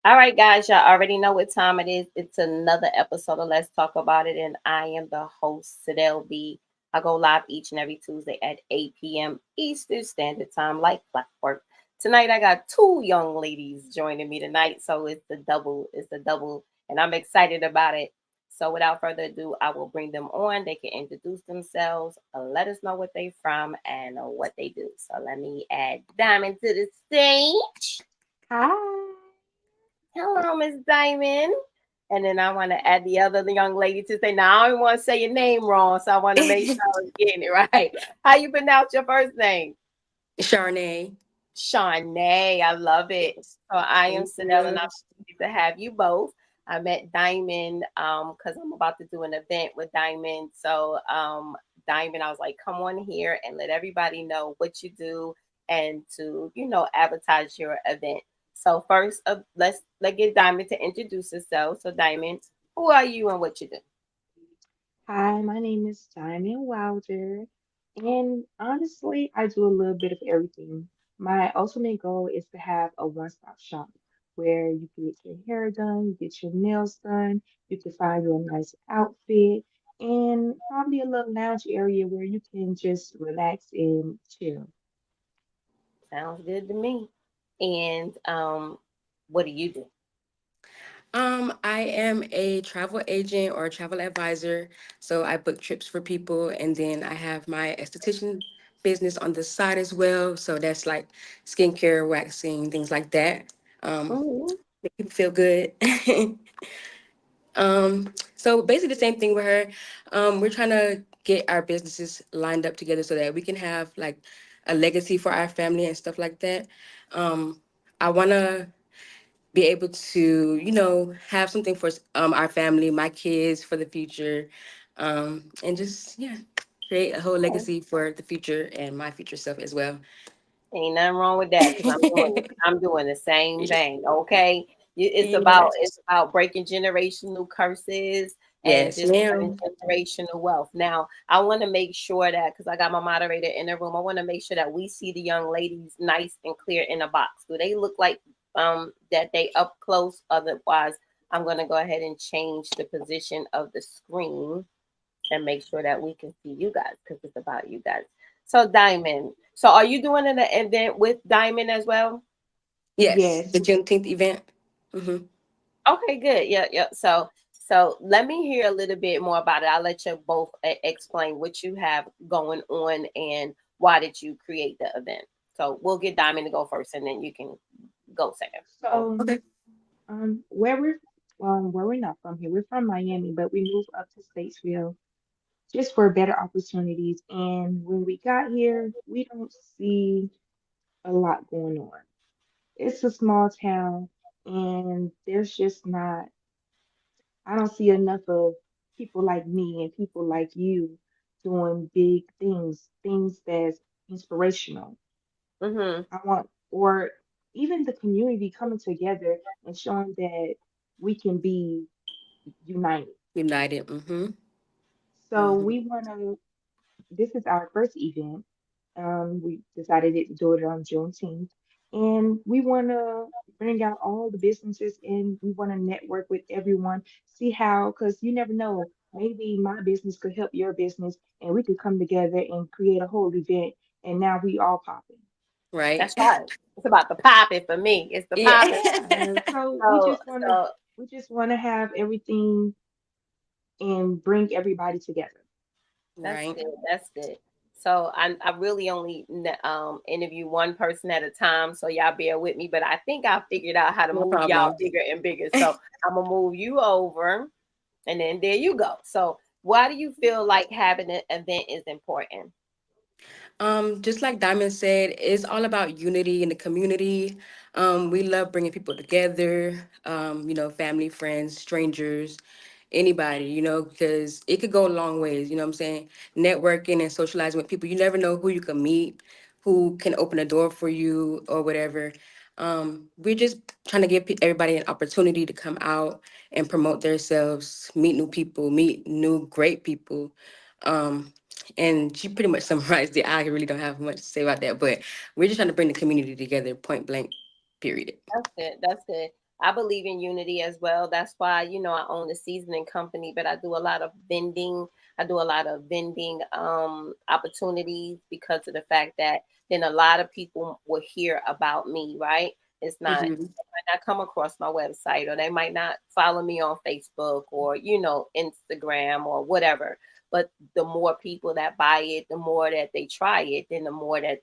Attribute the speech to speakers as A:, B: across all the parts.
A: All right, guys, y'all already know what time it is. It's another episode of Let's Talk About It, and I am the host, Sidel B. I go live each and every Tuesday at 8 p.m. Eastern Standard Time, like clockwork. Tonight, I got two young ladies joining me tonight, so it's the double, and I'm excited about it. So, without further ado, I will bring them on. They can introduce themselves, let us know what they're from, and what they do. So, let me add Diamond to the stage.
B: Hi.
A: Hello, Miss Diamond. And then I want to add the other young lady to say, now I don't want to say your name wrong, so I want to make sure I was getting it right. How you pronounce your first name?
C: Charnay.
A: Charnay. I love it.
C: Yes.
A: So I am
C: Thank
A: Chanel, and
C: you.
A: I'm pleased to have you both. I met Diamond because I'm about to do an event with Diamond. So Diamond, I was like, come on here and let everybody know what you do and to advertise your event. So first, let's get Diamond to introduce herself. So Diamond, who are you and what you do?
B: Hi, my name is Diamond Wilder. And honestly, I do a little bit of everything. My ultimate goal is to have a one-stop shop where you can get your hair done, you get your nails done, you can find you a nice outfit, and probably a little lounge area where you can just relax and chill.
A: Sounds good to me. And what do you do?
C: I am a travel agent or a travel advisor. So I book trips for people, and then I have my esthetician business on the side as well. So that's like skincare, waxing, things like that.
A: Mhm.
C: Make people feel good. So basically the same thing with her. We're trying to get our businesses lined up together so that we can have like a legacy for our family and stuff like that. I want to be able to, have something for our family, my kids for the future, and just create a whole legacy for the future and my future self as well.
A: Ain't nothing wrong with that because I'm doing the same thing. Okay, it's
C: Yes,
A: about breaking generational curses and
C: yes,
A: just having
C: ma'am.
A: generational wealth. Now, I want to make sure that because I got my moderator in the room, I want to make sure that we see the young ladies nice and clear in the box. Do they look like that they up close? Otherwise, I'm gonna go ahead and change the position of the screen and make sure that we can see you guys because it's about you guys. So Diamond, so are you doing an event with Diamond as well?
C: Yes, the
B: Yes.
C: Juneteenth event. Hmm.
A: Okay, good. Yeah, yeah. So let me hear a little bit more about it. I'll let you both explain what you have going on and why did you create the event. So we'll get Diamond to go first, and then you can go second.
B: So,
C: Okay.
B: where we're not from here. We're from Miami, but we moved up to Statesville just for better opportunities. And when we got here, we don't see a lot going on. It's a small town, and there's just not, I don't see enough of people like me and people like you doing big things, things that's inspirational.
A: Mm-hmm.
B: I want, or even the community coming together and showing that we can be united.
C: United. Hmm.
B: So
C: Hmm.
B: we want to, this is our first event. We decided to do it on Juneteenth. And we want to bring out all the businesses and we want to network with everyone, see how, because you never know, maybe my business could help your business and we could come together and create a whole event. And now we all popping.
C: Right.
A: That's right. It's about the popping for me. It's the
C: Yeah.
A: popping.
B: So
A: So so
B: we just want to have everything and bring everybody together.
A: That's
C: Right.
A: good. That's good. So I really only interview one person at a time. So y'all bear with me, but I think I figured out how to
C: No
A: move y'all
C: problem.
A: bigger and bigger. So I'm gonna move you over, and then there you go. So why do you feel like having an event is important?
C: Just like Diamond said, it's all about unity in the community. We love bringing people together, family, friends, strangers, anybody, because it could go a long ways, you know what I'm saying? Networking and socializing with people. You never know who you can meet, who can open a door for you or whatever. We're just trying to give everybody an opportunity to come out and promote themselves, meet new people, meet new great people. Um, and she pretty much summarized it. I really don't have much to say about that, but we're just trying to bring the community together, point blank, period.
A: That's good. That's good. I believe in unity as well. That's why, I own a seasoning company, but I do a lot of vending. I do a lot of vending opportunities because of the fact that then a lot of people will hear about me, right? It's not,
C: Hmm.
A: they might not come across my website, or they might not follow me on Facebook or, Instagram or whatever. But the more people that buy it, the more that they try it, then the more that,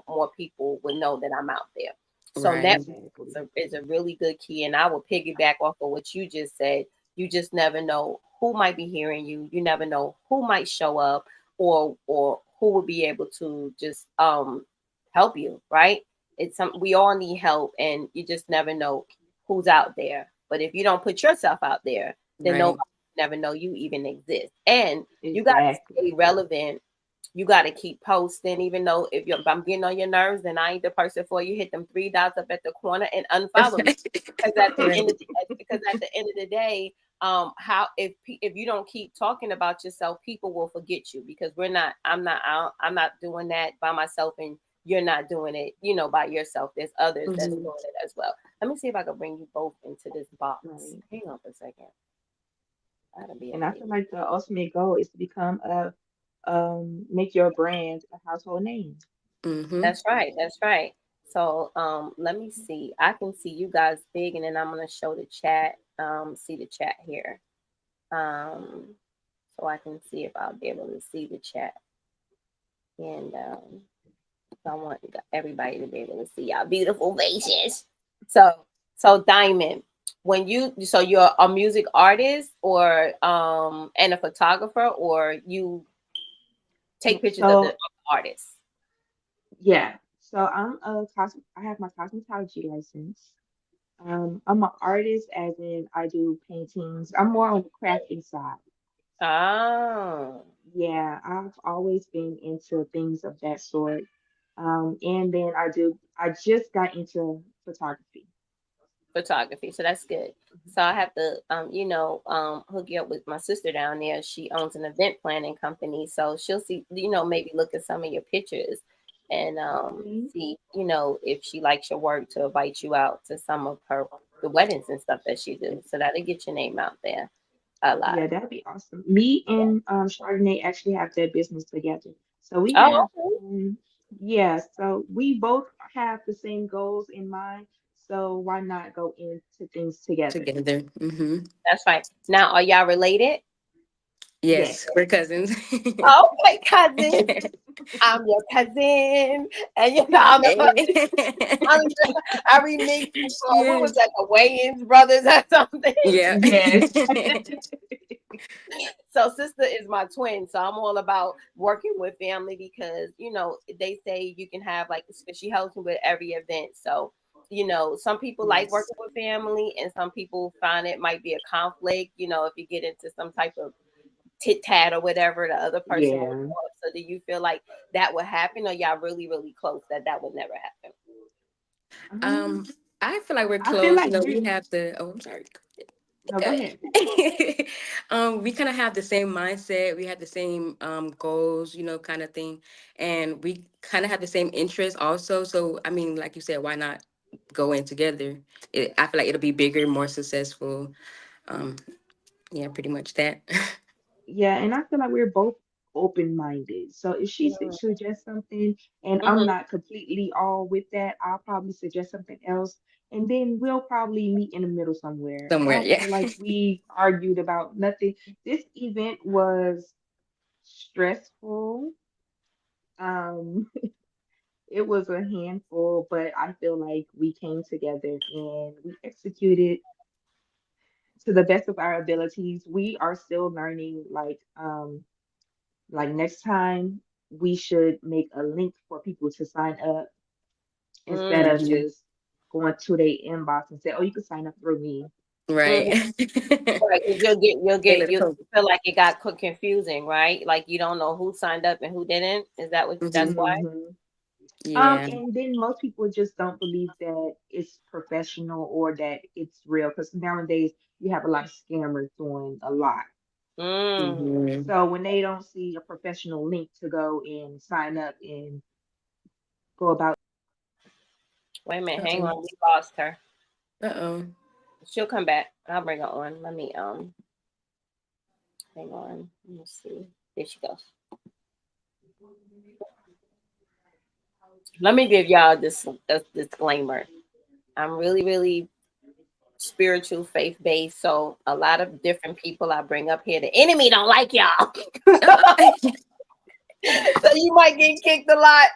A: more people will know that I'm out there. So
C: Right.
A: networking
B: Exactly.
A: is a really good key. And I will piggyback off of what you just said. You just never know who might be hearing you. You never know who might show up, or who will be able to just help you, right? We all need help, and you just never know who's out there. But if you don't put yourself out there, then nobody
C: Right.
A: will never know you even exist. And you got to
B: Exactly.
A: stay relevant. You got to keep posting, even though if I'm getting on your nerves, then I ain't the person for you. Hit them three dots up at the corner and unfollow me, because at the
C: Right.
A: end of the day, how if you don't keep talking about yourself, people will forget you, because we're not. I'm not doing that by myself, and you're not doing it, by yourself. There's others that's
C: Mhm.
A: doing it as well. Let me see if I can bring you both into this box.
B: Right.
A: Hang on for a second. That'll be
B: And I
A: amazing.
B: feel like the ultimate goal is to become make your brand a household name.
C: Mhm.
A: That's right. That's right. So let me see. I can see you guys big, and then I'm gonna show the chat. See the chat here. Um, so I can see if I'll be able to see the chat. And so I want everybody to be able to see our beautiful faces. So Diamond, you're a music artist, or and a photographer, or you take pictures of the
B: So
A: artists.
B: yeah, so I have my cosmetology license. I'm an artist, as in I do paintings. I'm more on the crafting side.
A: Oh.
B: Yeah, I've always been into things of that sort. And then I just got into photography.
A: Photography. So that's good. So I have to, hook you up with my sister down there. She owns an event planning company, so she'll see, maybe look at some of your pictures, and
B: Okay.
A: see, if she likes your work, to invite you out to some of the weddings and stuff that she do. So that'll get your name out there a lot.
B: Yeah, that'd be awesome. Me and Charnay actually have that business together. So we
A: Oh,
B: have
A: okay.
B: yeah, so we both have the same goals in mind. So why not go into things together?
C: Together. Mhm.
A: That's right. Now, are y'all related?
C: Yes,
B: Yes.
C: we're cousins.
A: Oh, my cousin. I'm your cousin, and I'm the I, I remix you from, what was
C: Yes.
A: that, the Wayans brothers or something.
C: Yeah.
B: Yes.
A: So sister is my twin, so I'm all about working with family, because they say you can have, like, she helps me with every event. So some people like
B: Yes.
A: working with family, and some people find it might be a conflict. If you get into some type of tit tat or whatever, the other person will
B: Yeah.
A: show up. So do you feel like that would happen, or y'all really really close that would never happen?
C: Um,
B: Um,
C: I feel like we're
B: I feel
C: close.
B: like we're
C: We have the. Oh, I'm sorry.
B: no, go
C: Go
B: ahead.
C: ahead. We kind of have the same mindset. We have the same goals, kind of thing, and we kind of have the same interests also. So, I mean, like you said, why not go in together? I feel like it'll be bigger, more successful. Um, yeah, pretty much that.
B: Yeah, and I feel like we're both open-minded. So if she
A: Mm-hmm.
B: suggests something and I'm not completely all with that, I'll probably suggest something else. And then we'll probably meet in the middle somewhere. I
C: Somewhere,
B: don't
C: yeah.
B: feel like we argued about nothing. This event was stressful. Um, it was a handful, but I feel like we came together and we executed to the best of our abilities. We are still learning, like next time, we should make a link for people to sign up instead of
A: Mm-hmm.
C: Hmm.
B: just going to their inbox and say, "Oh, you can sign up through me."
C: Right.
A: Mm-hmm. Right, 'cause
C: They let it
A: you
C: go.
A: feel like it got confusing, right? Like you don't know who signed up and who didn't. Is that that's
C: Hmm.
A: why?
B: hmm
C: Yeah.
B: And then most people just don't believe that it's professional or that it's real because nowadays you have a lot of scammers doing a lot.
A: Mm.
C: Hmm.
B: So when they don't see a professional link to go and sign up and go about,
A: Wait a minute, hang
C: Uh-oh.
A: on, we lost her.
C: Uh-oh.
A: She'll come back. I'll bring her on. Let me hang on. Let me see. There she goes. Let me give y'all this a disclaimer. I'm really, really spiritual, faith based. So a lot of different people I bring up here. The enemy don't like y'all. So you might get kicked a lot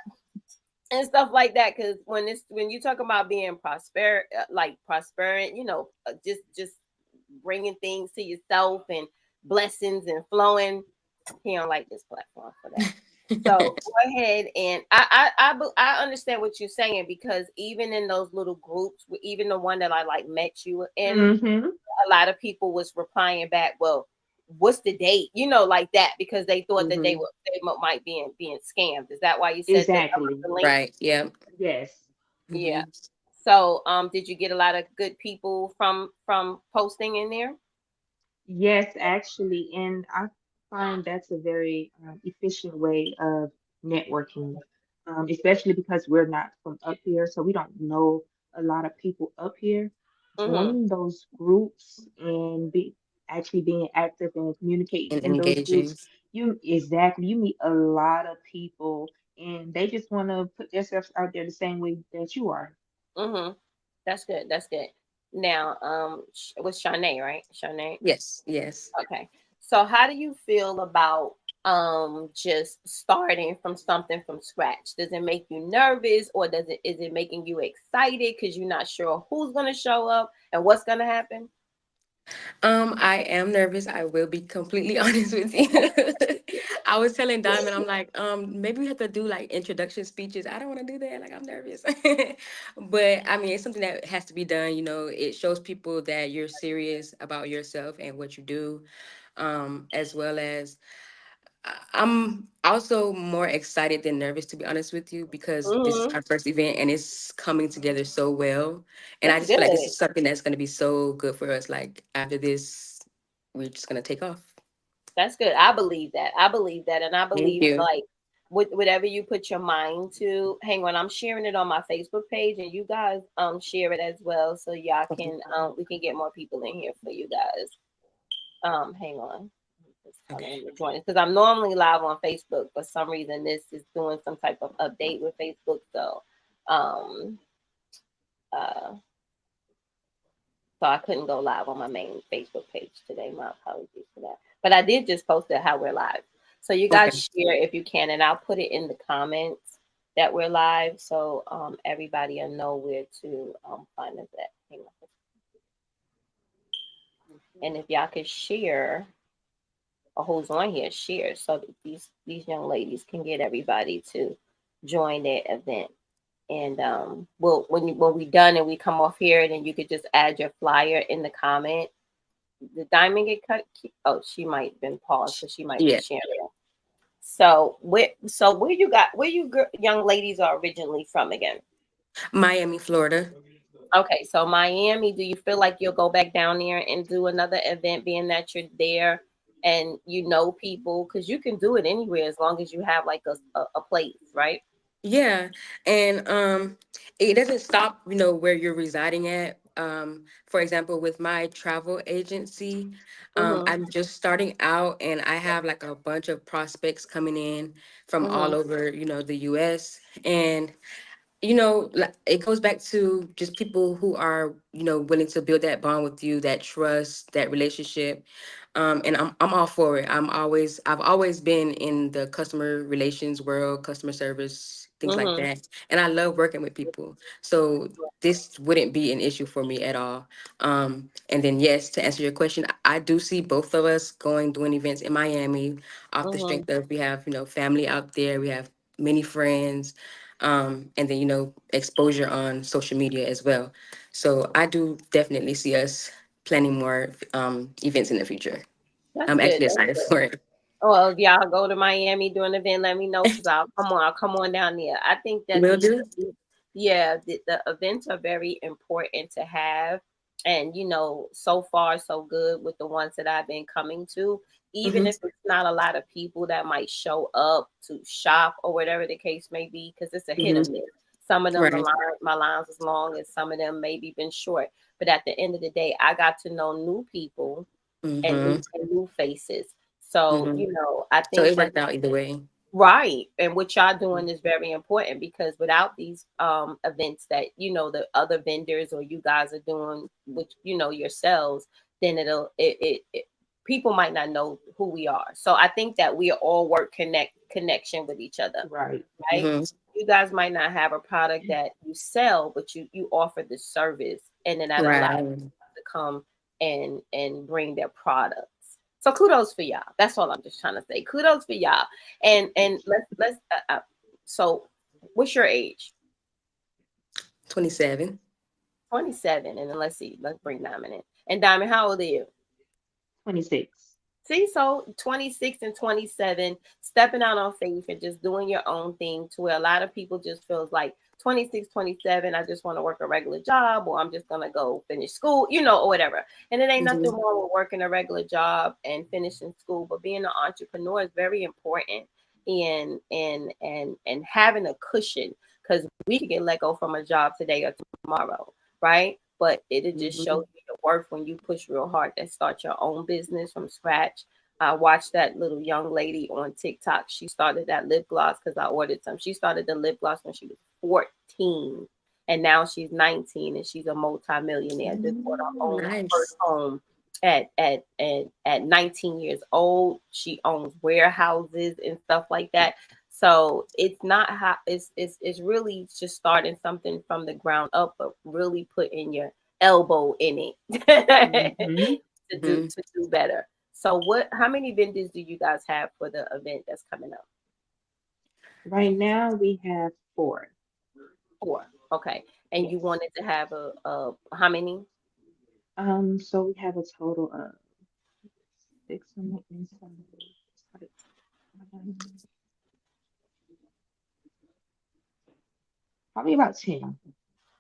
A: and stuff like that. Because when you talk about being like prosperity, just bringing things to yourself and blessings and flowing. He don't like this platform for that. So go ahead, and I understand what you're saying, because even in those little groups, even the one that I like met you in,
B: Mm-hmm.
A: a lot of people was replying back, well, what's the date, like that, because they thought that
C: Hmm.
A: might being scammed. Is that why you said that
B: Exactly.
A: the link?
C: Right. Yeah.
B: Yes.
A: Yeah.
C: Hmm.
A: So did you get a lot of good people from posting in there?
B: Yes, actually, and I find that's a very efficient way of networking, especially because we're not from up here, so we don't know a lot of people up here.
A: Mm-hmm.
B: Joining those groups and be actually being active and communicating
C: And
B: in those
C: engaging.
B: groups, you meet a lot of people, and they just want to put themselves out there the same way that you are.
A: Mm-hmm. That's good. That's good. Now, it was Charnay, right? Charnay.
C: Yes. Yes.
A: Okay. So how do you feel about just starting from something from scratch? Does it make you nervous, or is it making you excited because you're not sure who's gonna show up and what's gonna happen?
C: I am nervous. I will be completely honest with you. I was telling Diamond, I'm like, maybe we have to do like introduction speeches. I don't want to do that. Like, I'm nervous. But I mean, it's something that has to be done. It shows people that you're serious about yourself and what you do, as well as I'm also more excited than nervous, to be honest with you, because this is
A: Hmm.
C: our first event and it's coming together so well. And I
A: That's
C: just feel like this
A: good.
C: is something that's going to be so good for us. Like after this, we're just going to take off.
A: That's good. I believe that. I believe that, and I
C: Thank
A: believe
C: you.
A: like with whatever you put your mind to. Hang on, I'm sharing it on my Facebook page, and you guys share it as well, so y'all
C: Okay.
A: can we can get more people in here for you guys. Hang on. Just telling
C: Okay.
A: them to join us because I'm normally live on Facebook. For some reason, this is doing some type of update with Facebook, so um uh so I couldn't go live on my main Facebook page today. My apologies for that. But I did just post it how we're live. So you guys
C: Okay.
A: share if you can, and I'll put it in the comments that we're live, so everybody will know where to find us at. Hang on. And if y'all could share, or who's on here, share, so that these young ladies can get everybody to join their event. And we'll when we done and we come off here, then you could just add your flyer in the comment. The diamond get cut? Oh, she might have been paused because she might be
C: Yeah.
A: sharing. So where you young ladies are originally from again?
C: Miami, Florida.
A: Okay, so Miami. Do you feel like you'll go back down there and do another event, being that you're there and you know people? Because you can do it anywhere as long as you have like a place, right?
C: Yeah, and it doesn't stop, where you're residing at. For example, with my travel agency,
A: Mhm.
C: I'm just starting out, and I have like a bunch of prospects coming in from all
A: Mhm.
C: over, the U.S. And like, it goes back to just people who are, willing to build that bond with you, that trust, that relationship. And I'm all for it. I've always been in the customer relations world, customer service, things like
A: Mhm.
C: that. And I love working with people. So this wouldn't be an issue for me at all. And then yes, to answer your question, I do see both of us doing events in Miami off the
A: Mhm.
C: strength of we have, family out there, we have many friends, and then exposure on social media as well. So I do definitely see us planning more events in the future.
A: That's
C: I'm
A: good.
C: actually
A: That's
C: excited
A: good.
C: for it.
A: Well, if y'all go to Miami during the event, let me know because I'll come on. I'll come on down there. I think that
C: Will do.
A: yeah, the events are very important to have, and so far so good with the ones that I've been coming to. Even
C: Hmm.
A: if it's not a lot of people that might show up to shop or whatever the case may be, because it's a hit
C: Hmm.
A: or miss. Some of them,
C: Right.
A: my lines was long, and some of them maybe been short. But at the end of the day, I got to know new people and
C: Mm-hmm.
A: new faces. So,
C: Mm-hmm.
A: I
C: So
A: think
C: it
A: that
C: worked out either way.
A: right. And what y'all doing is very important because without these events that, the other vendors or you guys are doing with, yourselves, then people might not know who we are. So I think that we all work connection with each other,
B: Right.
A: right?
C: Mm-hmm.
A: You guys might not have a product that you sell, but you offer the service, and then that allows
C: Right.
A: to come and bring their products. So kudos for y'all. That's all I'm just trying to say. Kudos for y'all. And let's so what's your age?
C: 27.
A: 27. And then let's see. Let's bring Diamond in. And Diamond, how old are you?
B: 26.
A: See, so 26 and 27, stepping out on faith and just doing your own thing to where a lot of people just feels like 26, 27, I just want to work a regular job or I'm just going to go finish school, or whatever. And it ain't nothing
C: Mm-hmm.
A: wrong with working a regular job and finishing school, but being an entrepreneur is very important and having a cushion because we could get let go from a job today or tomorrow, right? But it'll just show
B: Hmm.
A: you your worth when you push real hard to start your own business from scratch. I watched that little young lady on TikTok. She started that lip gloss because I ordered some. She started the lip gloss when she was 14, and now she's 19, and she's a multimillionaire. Just bought her
C: Mm,
A: own first
C: nice.
A: home at 19 years old. She owns warehouses and stuff like that. So it's not how it's really just starting something from the ground up, but really putting your elbow in it
B: Hmm.
C: Mm-hmm.
A: to do better. So how many vendors do you guys have for the event that's coming up?
B: Right now we have four.
A: Four. Okay. And you
B: Yes.
A: wanted to have a how many?
B: So we have a total of six on the inside. It's like, um, probably about 10.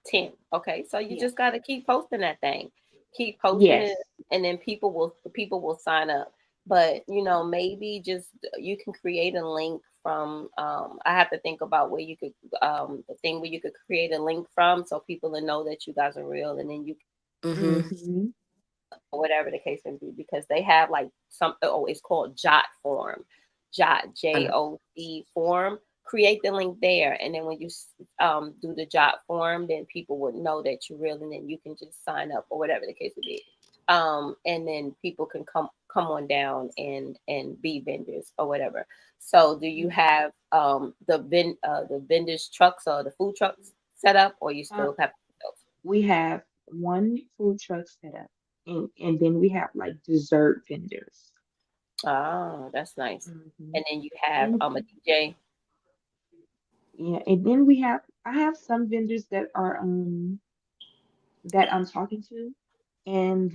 A: 10. Okay. So you
B: Yeah.
A: just got to keep posting that thing. Keep posting it,
B: Yes.
A: and then people will sign up. But maybe just you can create a link from I have to think about where you could the thing where you could create a link from so people will know that you guys are real, and then you
C: Mm-hmm.
B: Hmm.
A: or whatever the case may be, because they have like it's called Jot form, Jot
C: I know.
A: JOT form. Create the link there, and then when you do the Jot form, then people would know that you're real, and then you can just sign up or whatever the case would be. And then people can come on down and be vendors or whatever. So, do you have the vendors trucks or the food trucks set up, or you
B: Uh,
A: still have those?
B: we have one food truck set up, and then we have like dessert vendors.
A: Ah, that's nice.
B: Hmm.
A: And then you have
B: And
A: a DJ.
B: yeah, and then I have some vendors that I'm talking to, and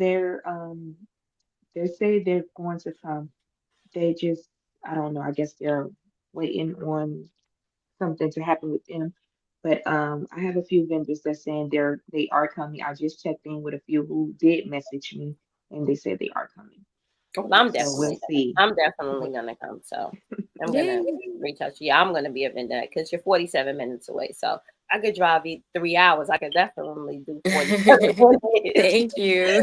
B: they say they're going to come. They just, I don't know, I guess they're waiting on something to happen with them. But I have a few vendors that saying they are coming. I just checked in with a few who did message me, and they said they are coming.
A: Well, I'm
B: So we'll
A: definitely
B: see.
A: gonna come. So I'm gonna
C: Yay.
A: reach out to you. I'm gonna be a vendor because you're 47 minutes away. So I could drive you 3 hours. I could definitely do 47 minutes.
C: Thank you.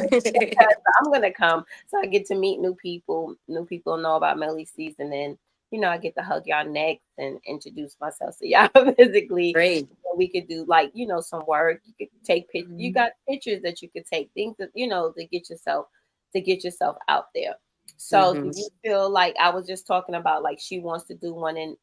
A: I'm gonna come so I get to meet new people. New people know about Melly season, and I get to hug y'all necks and introduce myself to y'all physically.
C: Great.
A: We could do like some work. You could take pictures. You
B: Mhm.
A: got pictures that you could take. Things that to get yourself out there. So do
C: Mm-hmm.
A: you feel like I was just talking about like she wants to do one in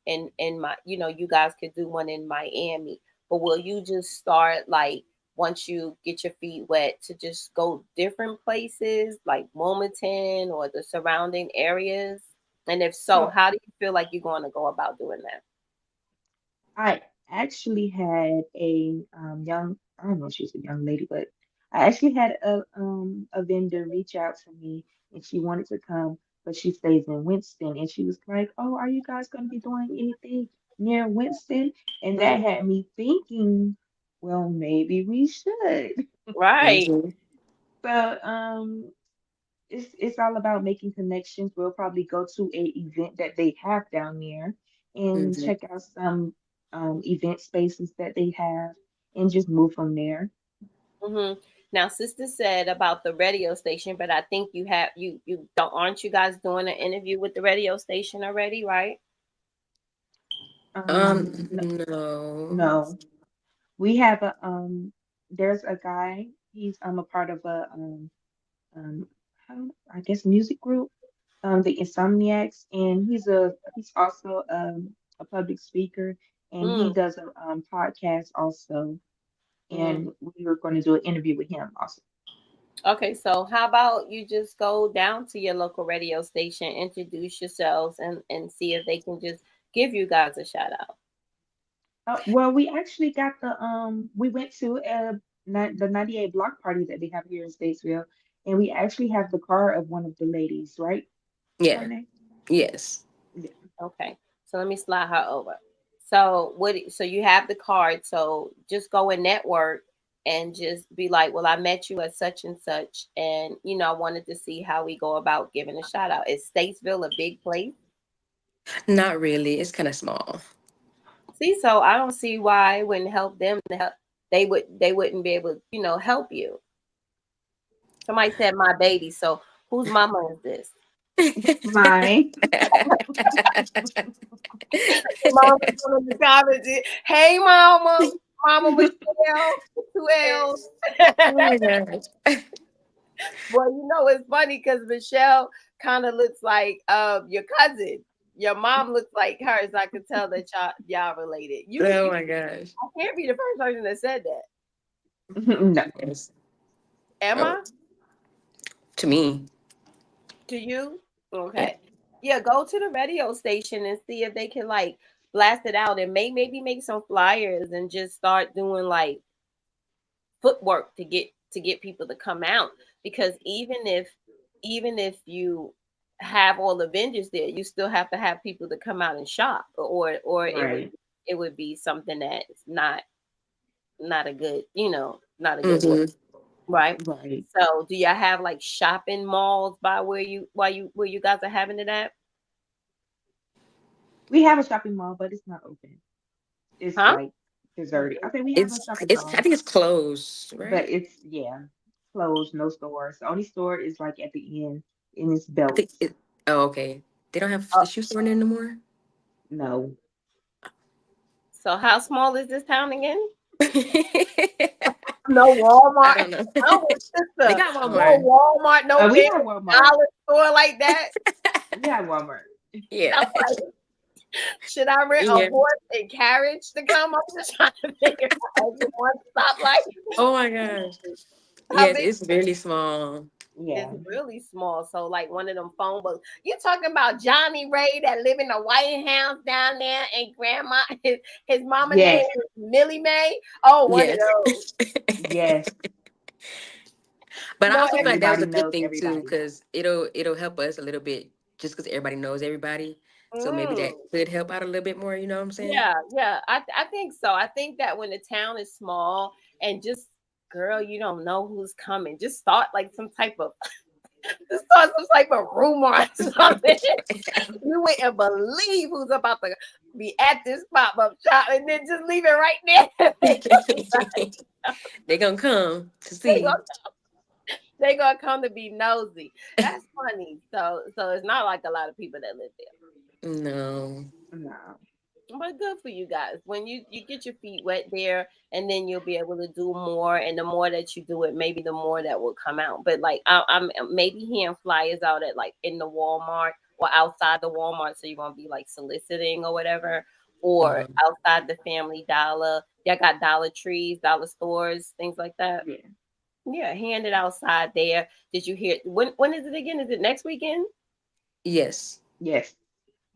A: my you guys could do one in Miami, but will you just start like once you get your feet wet to just go different places like Wilmington or the surrounding areas? And if so,
B: So
A: how do you feel like you're going to go about doing that?
B: I actually had I don't know if she's a young lady, but I actually had a vendor reach out to me and she wanted to come, but she stays in Winston and she was like, "Oh, are you guys going to be doing anything near Winston?" And that had me thinking, well, maybe we should.
A: Right.
C: Mm-hmm.
B: So it's all about making connections. We'll probably go to a event that they have down there and
C: Mm-hmm.
B: check out some. event spaces that they have and just move from there.
A: Hmm. Now, sister said about the radio station, but I think you have you don't aren't you guys doing an interview with the radio station already, right?
B: No,
C: No.
B: no, we have there's a guy, he's a part of a um, how, I guess music group, the Insomniacs, and he's also a public speaker, and he
A: Mm.
B: does a podcast also,
A: Hmm.
B: and we were going to do an interview with him also.
A: Okay, so how about you just go down to your local radio station, introduce yourselves, and see if they can just give you guys a shout out.
B: Well, we actually got we went to the 98 block party that they have here in Statesville, and we actually have the car of one of the ladies, right,
C: Yeah.
B: Charnay?
C: Yes.
B: Yeah.
A: Okay, so let me slide her over. So what? So you have the card. So just go and network and just be like, well, I met you at such and such, and I wanted to see how we go about giving a shout out. Is Statesville a big place?
C: Not really. It's kind of small.
A: See, so I don't see why it wouldn't help them to help. They wouldn't be able, help you. Somebody said my baby. So whose mama is this?
B: Mine.
A: Mama in the comments. Hey, mama, Mama Michelle, two L's.
C: Oh my gosh.
A: Well, it's funny because Michelle kind of looks like your cousin. Your mom looks like her, so I can tell that y'all related.
C: Oh
A: You
C: my gosh.
A: I can't be the first person that said that.
B: No.
C: Yes.
A: Am
C: Oh,
A: I?
C: to me.
A: To you?
C: Yeah.
A: Okay. Yeah, go to the radio station and see if they can like blast it out and maybe make some flyers and just start doing like footwork to get people to come out, because even if you have all the vendors there, you still have to have people to come out and shop, or
B: Right.
A: it would be something that's not a good, not a good look,
C: Hmm.
A: right?
B: Right.
A: So do y'all have like shopping malls by where you guys are having it at?
B: We have a shopping mall, but it's not open. It's
A: Huh?
B: like deserted. I think we have a
C: It's
B: shopping
C: it's. I
B: mall,
C: think it's closed,
B: but
C: right?
B: it's, yeah, closed, no stores. The only store is like at the end, and it's
C: I think
B: Belts.
C: it. Oh, okay. They don't have
A: Oh,
C: the shoe store in there anymore.
B: No.
A: so how small is this town again?
C: I
A: No Walmart.
C: don't know.
A: I'm with
C: They
A: sister.
C: got
A: No
C: Walmart.
A: Walmart, no
B: We
A: big
B: have Walmart.
A: dollar store like that.
B: We have Walmart.
C: Yeah.
A: I'm like, should I rent a
C: Yeah.
A: horse and carriage to come? I'm just trying to figure out if it one stoplight.
C: Oh my gosh.
A: How
C: Yes,
A: big?
C: it's really small.
A: It's
B: Yeah.
A: really small. So like one of them phone books. You talking about Johnny Ray that live in the White House down there, and grandma his mama name
B: Yes.
A: is Millie Mae. Oh, one of
C: Yes.
A: those.
B: Yes.
C: But I
A: No,
C: also feel like that was
B: Everybody
C: a good
B: knows
C: thing too,
B: everybody.
C: because it'll help us a little bit just because everybody knows everybody. So maybe
A: mm.
C: that could help out a little bit more. You know what I'm saying?
A: Yeah. I think so. I think that when the town is small and just girl, you don't know who's coming. Just start like some type of just start some type of rumor or something. You wouldn't believe who's about to be at this pop up shop, and then just leave it right there.
C: They gonna come to
A: they
C: see.
A: gonna they gonna come to be nosy. That's funny. So it's not like a lot of people that live there.
C: No.
B: No.
A: But good for you guys. When you get your feet wet there, and then you'll be able to do more. And the more that you do it, maybe the more that will come out. But like I'm maybe hearing flyers out at like in the Walmart or outside the Walmart, so you're gonna be like soliciting or whatever, or
C: Um,
A: outside the Family Dollar. Y'all got Dollar Trees, dollar stores, things like that.
B: Yeah.
A: Yeah, hand it outside there. Did you hear when is it again? Is it next weekend?
C: yes.
B: Yes.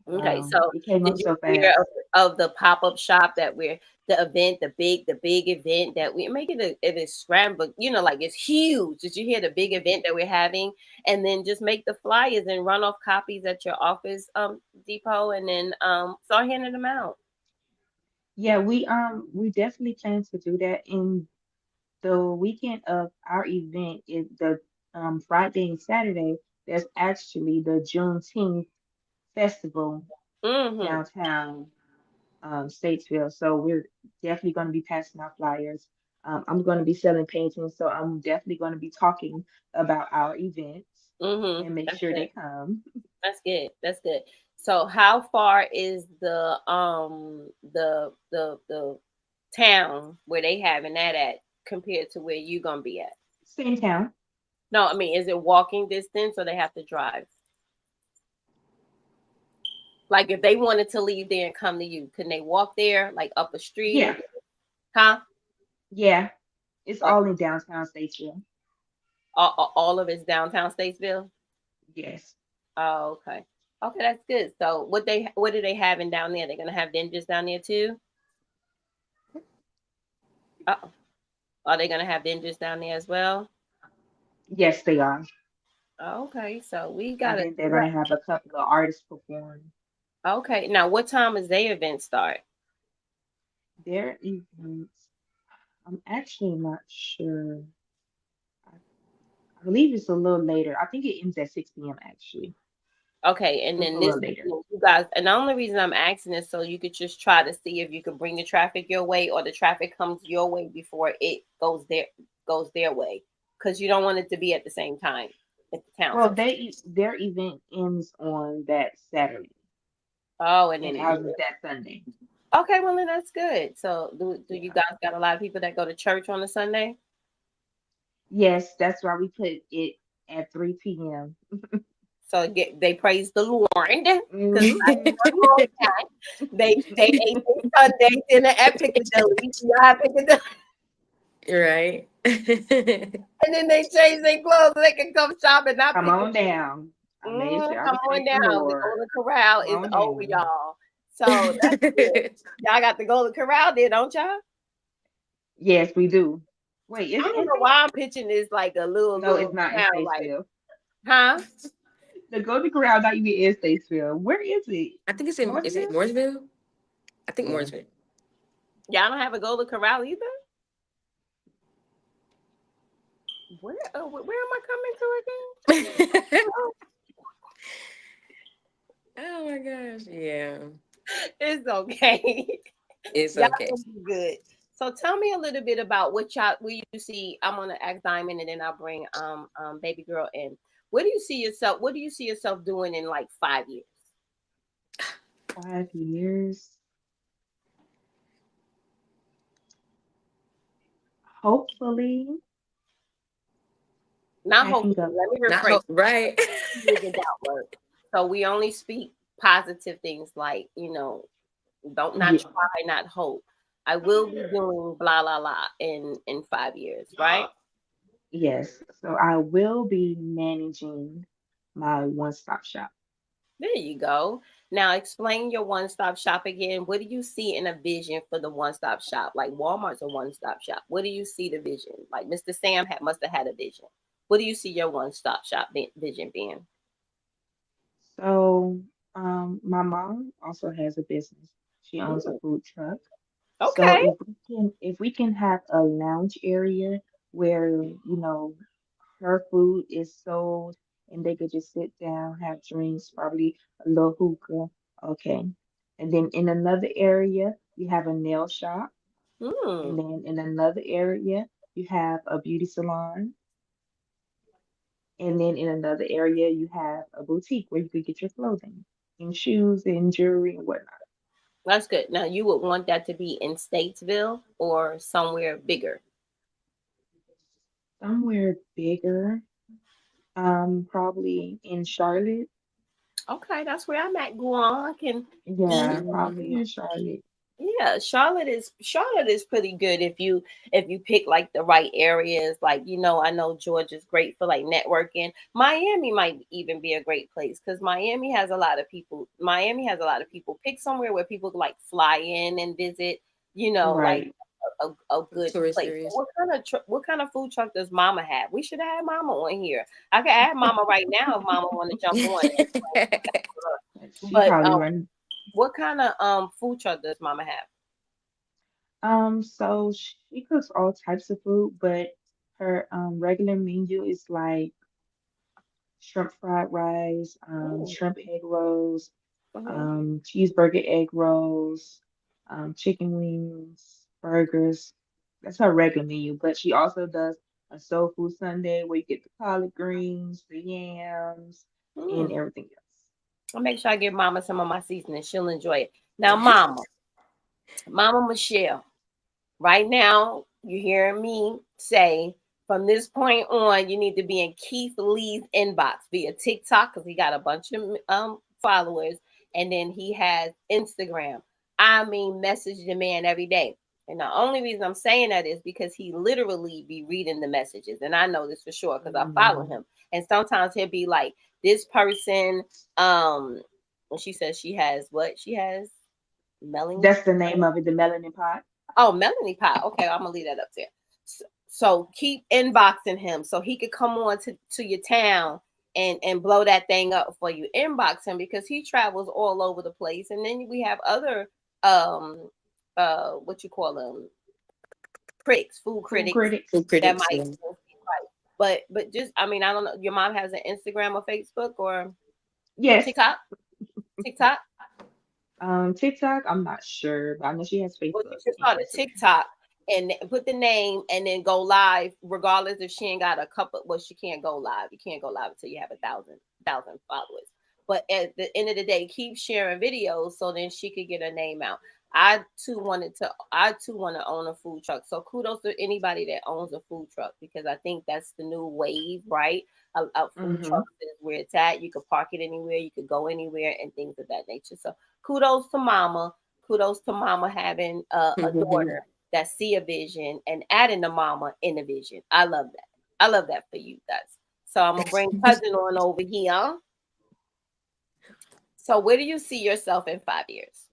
A: Okay,
B: Wow.
A: so
B: It came
A: did
B: up
A: you
B: so
A: hear
B: fast.
A: of the pop up shop that we're the event, the big event that we make it? It is scrambled, like it's huge. Did you hear the big event that we're having? And then just make the flyers and run off copies at your office depot, and then start handing them out.
B: Yeah, we definitely plan to do that. In the weekend of our event is the Friday and Saturday. There's actually the Juneteenth festival
A: Mm-hmm.
B: downtown. Statesville. So we're definitely going to be passing out flyers. I'm going to be selling paintings, so I'm definitely going to be talking about our events
A: Mm-hmm.
B: and make
A: That's
B: sure
A: good.
B: they come.
A: That's good. That's good. So how far is the town where they having that at compared to where you gonna be at?
B: Same town.
A: No, I mean, is it walking distance or they have to drive? Like if they wanted to leave there and come to you, can they walk there like up a street or
B: Yeah,
A: huh?
B: yeah. It's
A: Uh,
B: all in downtown Statesville.
A: all of it's downtown Statesville?
B: Yes.
A: Oh, okay. Okay, that's good. So what do they having down there? They're gonna have dinges down there too? Uh-oh. Are they gonna have dinges down there as well?
B: Yes, they are.
A: Oh, okay, so
B: And then they're going to have a couple of artists perform
A: okay. Now, what time does their event start?
B: their events. I'm actually not sure. I, I believe it's a little later. I think it ends at 6 p.m. actually.
A: Okay, and
B: So it's a
A: then this
B: little later.
A: you guys, and the only reason I'm asking is so you could just try to see if you could bring the traffic your way or the traffic comes your way before it goes their way, because you don't want it to be at the same time at the town.
B: Well,
A: So,
B: their event ends on that Saturday,
A: oh, and
B: and
A: then
B: ours is that Sunday.
A: okay, well then that's good. So, do you
B: Yeah.
A: guys got a lot of people that go to church on a Sunday?
B: Yes, that's why we put it at 3 p.m.
A: So they praise the Lord because
B: Hmm.
A: they ate their Sunday dinner at Piccadilly. Y'all have Piccadilly.
C: Right.
A: And then they change their clothes so they can come shopping, not
B: Come
A: pick.
B: on down. I made sure I
A: Come on
B: respect the
A: down. The
B: Lord.
A: Golden Corral
B: Come
A: is
B: on
A: over,
B: down.
A: y'all. So that's good. Y'all got the Golden Corral there, don't y'all?
B: Yes, we do. Wait,
A: I don't
B: is
A: know
B: it?
A: why I'm pitching this like a
B: No,
A: little
B: it's not in
A: town, like,
B: Statesville.
A: huh?
B: The Golden Corral not even in Statesville. Where is it?
C: I think it's in, is it
B: Mooresville?
C: Mooresville? I think
B: Yeah.
C: Mooresville.
A: Y'all don't have a Golden Corral either. Where am I coming to again?
C: Oh my gosh. Yeah.
A: It's okay.
C: It's
A: Y'all
C: okay.
A: gonna be good. So tell me a little bit about what y'all where you see. I'm gonna ask Diamond and then I'll bring baby girl in. What do you see yourself doing in like 5 years?
B: 5 years. Hopefully,
A: Not
B: packing
A: hopefully.
B: up.
A: Let me
C: Not
A: rephrase.
C: hope, right?
A: Using that word. So we only speak positive things like, don't not
B: Yeah.
A: try, not hope. I will be doing blah blah blah in 5 years, right?
B: Yes. So I will be managing my one-stop shop.
A: There you go. Now explain your one-stop shop again. What do you see in a vision for the one-stop shop? Like Walmart's a one-stop shop. What do you see the vision? Like Mr. Sam must have had a vision. What do you see your one-stop shop vision being?
B: So, my mom also has a business. She owns a
A: Mm,
B: food truck. So
A: okay.
B: if we can have a lounge area where, her food is sold and they could just sit down, have drinks, probably a little hookah. Okay. And then in another area, you have a nail shop.
A: Hmm.
B: And then in another area, you have a beauty salon. And then in another area, you have a boutique where you could get your clothing and shoes and jewelry and whatnot.
A: That's good. Now you would want that to be in Statesville or somewhere bigger.
B: Somewhere bigger, probably in Charlotte.
A: Okay, that's where I'm at, Gronk. And
B: Yeah, probably
C: Mhm.
B: in Charlotte.
A: yeah, Charlotte is pretty good if you pick like the right areas. Like I know Georgia's great for like networking. Miami might even be a great place because Miami has a lot of people. Miami has a lot of people. Pick somewhere where people like fly in and visit. Like
B: Right.
A: a good
C: Tourist
A: place.
C: areas.
A: What kind of food truck does Mama have? We should have Mama on here. I can add Mama right now if Mama want to jump on.
B: She
A: But
B: probably run.
A: what kind of food truck does Mama have?
B: So she cooks all types of food, but her regular menu is like shrimp fried rice,
A: Ooh.
B: shrimp egg rolls,
A: Mhm.
B: cheeseburger egg rolls. chicken wings, burgers. That's her regular menu. But she also does a soul food Sunday where you get the collard greens, the yams, and
A: Hmm.
B: everything else.
A: I'll make sure I give Mama some of my seasoning. She'll enjoy it. Now, Mama Michelle. Right now, you're hearing me say from this point on, you need to be in Keith Lee's inbox via TikTok because he got a bunch of followers, and then he has Instagram. I mean, message the man every day. And the only reason I'm saying that is because he literally be reading the messages, and I know this for sure because I follow
B: Mm.
A: him. And sometimes he'll be like, "This person," and she says she has what? She has Melanie.
B: That's the name of it, the melanin pot.
A: Oh, Melanie Pie. Okay, I'm gonna leave that up there. So keep inboxing him so he could come on to your town and blow that thing up for you. Inbox him because he travels all over the place. And then we have other what you call them, critics, food
B: Food
A: critics
B: critics.
C: Food
A: that
C: critics,
A: might
C: yeah.
A: right. But just I mean I don't know. Your mom has an Instagram or Facebook or
B: Yes.
A: TikTok? TikTok.
B: TikTok, I'm not sure, but I know she has
A: Well, you
B: Facebook
A: should
B: and
A: start a
B: Instagram.
A: TikTok and put the name and then go live, regardless if she ain't got a couple. Well, she can't go live. You can't go live until you have 1,000 followers. But at the end of the day, keep sharing videos so then she could get her name out. I too want to own a food truck. So kudos to anybody that owns a food truck because I think that's the new wave, right? A food
B: Mm-hmm.
A: truck is where it's at. You could park it anywhere, you could go anywhere, and things of that nature. So kudos to mama having a daughter that see a vision and adding the mama in the vision. I love that. I love that for you guys. So I'm gonna bring cousin on over here. So where do you see yourself in 5 years?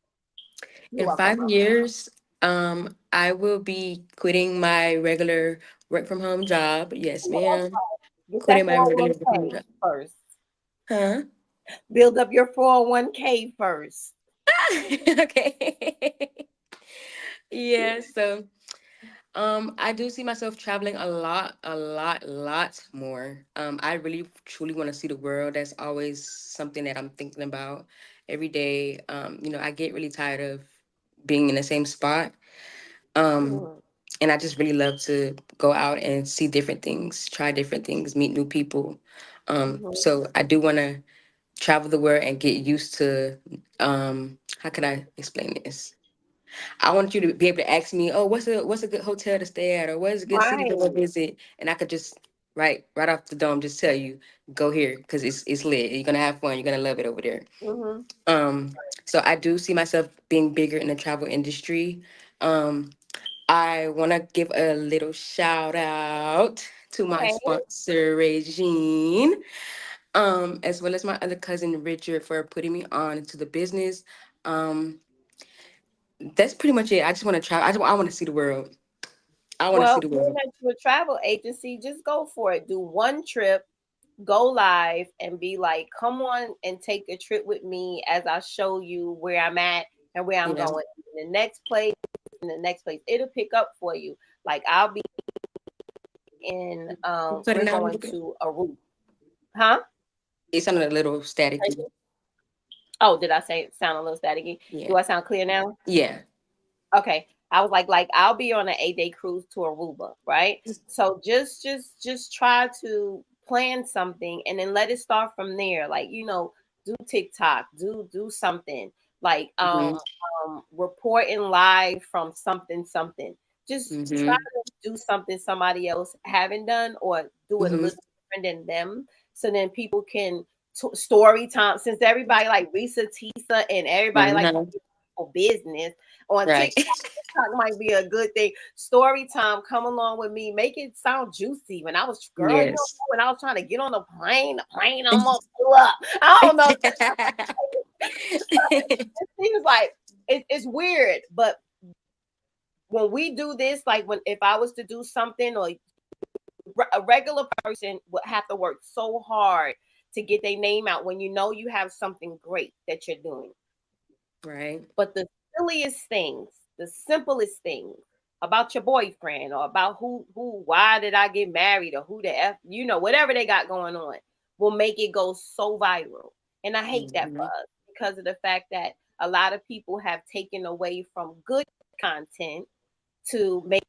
A: You're
C: In
A: welcome.
C: 5 years, I will be quitting my regular work from home job. Yes,
A: Well, okay.
C: ma'am.
A: Get that
C: Quitting my regular work from home
A: 401k
C: job.
A: first.
C: Huh?
A: Build up your 401k first.
C: Okay. Yeah, so I do see myself traveling a lot more. I really truly want to see the world. That's always something that I'm thinking about every day. I get really tired of being in the same spot. Um,
A: Mm,
C: and I just really love to go out and see different things, try different things, meet new people.
A: mhm.
C: So I do want to travel the world and get used to how can I explain this? I want you to be able to ask me, oh, what's a good hotel to stay at, or what's a good city to go
A: Right.
C: visit, and I could just right off the dome just tell you, go here because it's lit. You're gonna have fun. You're gonna love it over there.
A: Mhm.
C: Um, so I do see myself being bigger in the travel industry. Um, I want to give a little shout out to my
A: Okay.
C: sponsor Regine, as well as my other cousin Richard for putting me on to the business. Um, that's pretty much it. I just want to travel. I want to see the world. I want to see
A: Well,
C: the
A: being
C: world.
A: that you're a travel agency, just go for it. Do one trip, go live, and be like, "Come on and take a trip with me as I show you where I'm at and where I'm
C: Yeah.
A: going." In the next place, in the next place, it'll pick up for you. Like I'll be in.
C: You
A: We're
C: cutting out a
A: going
C: little bit.
A: to Aruba, huh?
C: It sounded a little staticky.
A: Oh, did I say sound a little staticky?
C: Yeah.
A: Do I sound clear now?
C: Yeah.
A: Okay. I was like I'll be on an 8 day cruise to Aruba, right? So just try to plan something and then let it start from there. Like, do TikTok, do something. Like
C: Mm-hmm.
A: reporting live from something. Just try
C: Mm-hmm.
A: to do something somebody else haven't done or do it a
C: Mm-hmm.
A: little different than them so then people can story time since everybody like Risa Tisa and everybody like
C: Uh-huh.
A: business on
C: Right.
A: TikTok. TikTok might be a good thing. Story time, come along with me. Make it sound juicy. When I was girl,
C: Yes.
A: when I was trying to get on the plane almost blew up. I don't know. It seems like it's weird, but when we do this, like when if I was to do something or a regular person would have to work so hard to get their name out when you know you have something great that you're doing.
C: Right.
A: But the silliest things, the simplest things about your boyfriend or about why did I get married or who the F, whatever they got going on will make it go so viral. And I hate that for
C: Mm-hmm.
A: us because of the fact that a lot of people have taken away from good content to make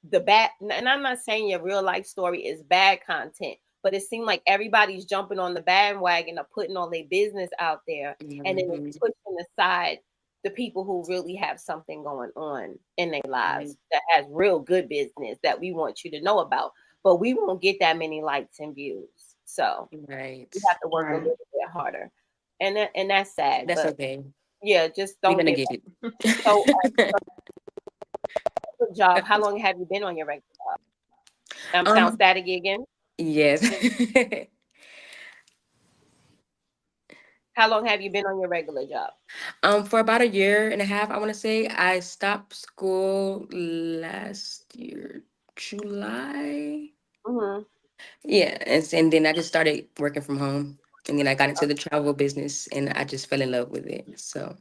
A: the bad. And I'm not saying your real life story is bad content, but it seemed like everybody's jumping on the bandwagon of putting all their business out there, and then it's
C: Mhm.
A: pushing aside the people who really have something going on in their
C: Right.
A: lives that has real good business that we want you to know about. But we won't get that many likes and views, so
C: Right.
A: you have to work a
B: Right.
A: little bit harder, and that's sad.
C: That's
A: But
C: okay.
A: yeah, just
C: We're
A: don't
C: gonna
A: give
C: get
A: up.
C: it.
A: So, good job. How long have you been on your regular job? Sound
C: um,
A: staticky again.
C: yes.
A: How long have you been on your regular job?
C: For about a year and a half, I want to say I stopped school last year, July.
A: Mm-hmm.
C: Yeah, and then I just started working from home, and then I got into the travel business, and I just fell in love with it. So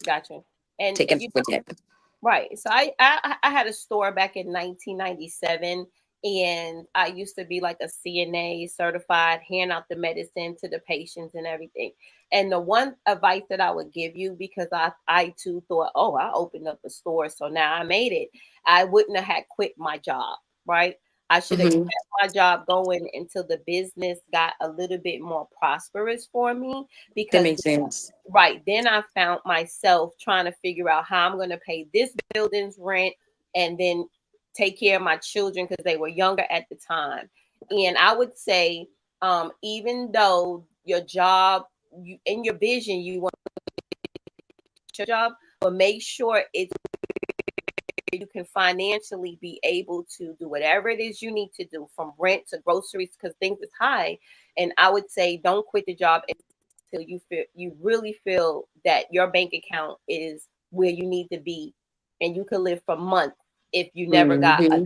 A: Gotcha. And
C: taking
A: you
C: with that.
A: right. So I had a store back in 1997, and I used to be like a CNA certified, hand out the medicine to the patients and everything. And the one advice that I would give you, because I too thought, oh, I opened up a store, so now I made it. I wouldn't have had quit my job, right? I should have
C: Hmm.
A: kept my job going until the business got a little bit more prosperous for me,
C: That
A: because
C: makes sense.
A: right. Then I found myself trying to figure out how I'm going to pay this building's rent and then take care of my children because they were younger at the time. And I would say, even though your job, in your vision, you want your job, but make sure it's you can financially be able to do whatever it is you need to do, from rent to groceries, because things is high. And I would say don't quit the job until you really feel that your bank account is where you need to be, and you can live for months if you never got a
C: Hmm.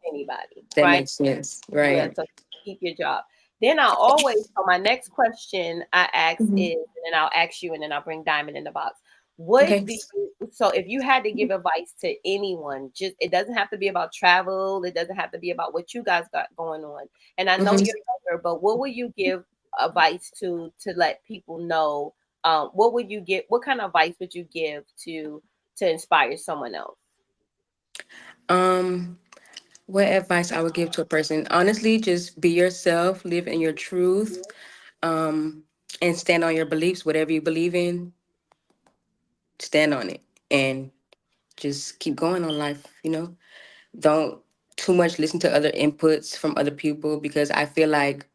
A: anybody,
C: That
A: right?
C: makes sense.
A: Yeah,
C: Right.
A: so keep your job. Then I always, so my next question I ask
C: Hmm.
A: is, and then I'll ask you, and then I'll bring Diamond in the box. What
C: Okay.
A: do you, so if you had to give advice to anyone, just it doesn't have to be about travel, it doesn't have to be about what you guys got going on. And I know
C: Hmm.
A: you're younger, but what would you give advice to let people know? What would you get? What kind of advice would you give to inspire someone else?
C: Um, what advice I would give to a person? Honestly, just be yourself, live in your truth, um, and stand on your beliefs. Whatever you believe in, stand on it, and just keep going on life. Don't too much listen to other inputs from other people, because I feel like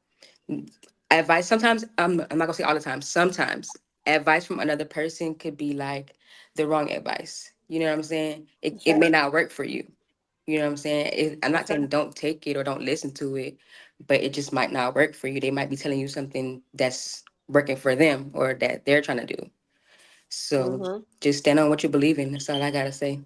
C: advice sometimes, I'm not gonna say all the time, sometimes advice from another person could be like the wrong advice. You know what I'm saying? It
A: Sure.
C: may not work for you. You know what I'm saying? I'm
A: For
C: not
A: sure.
C: saying don't take it or don't listen to it, but it just might not work for you. They might be telling you something that's working for them or that they're trying to do. So
A: Hmm.
C: just stand on what you believe in. That's all I gotta say.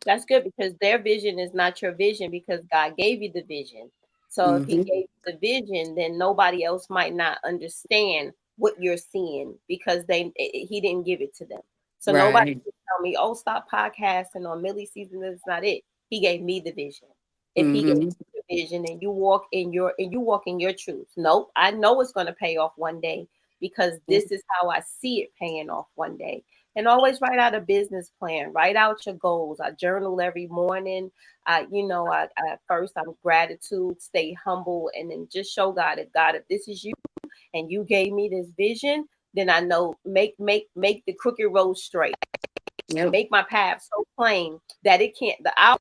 A: That's good, because their vision is not your vision, because God gave you the vision. So if He
C: Hmm.
A: gave you the vision, then nobody else might not understand what you're seeing, because He didn't give it to them. So nobody
C: Right.
A: can tell me, "Oh, stop podcasting," or "Millie season." That's not it. He gave me the vision. If He gave
C: Hmm.
A: you the vision and you walk in your truth, nope, I know it's going to pay off one day, because this is how I see it paying off one day. And always write out a business plan, write out your goals. I journal every morning. I first I'm gratitude, stay humble, and then just show God, if this is you and you gave me this vision, then I know, make the crooked road straight,
C: Yep.
A: make my path so plain that it can't the hour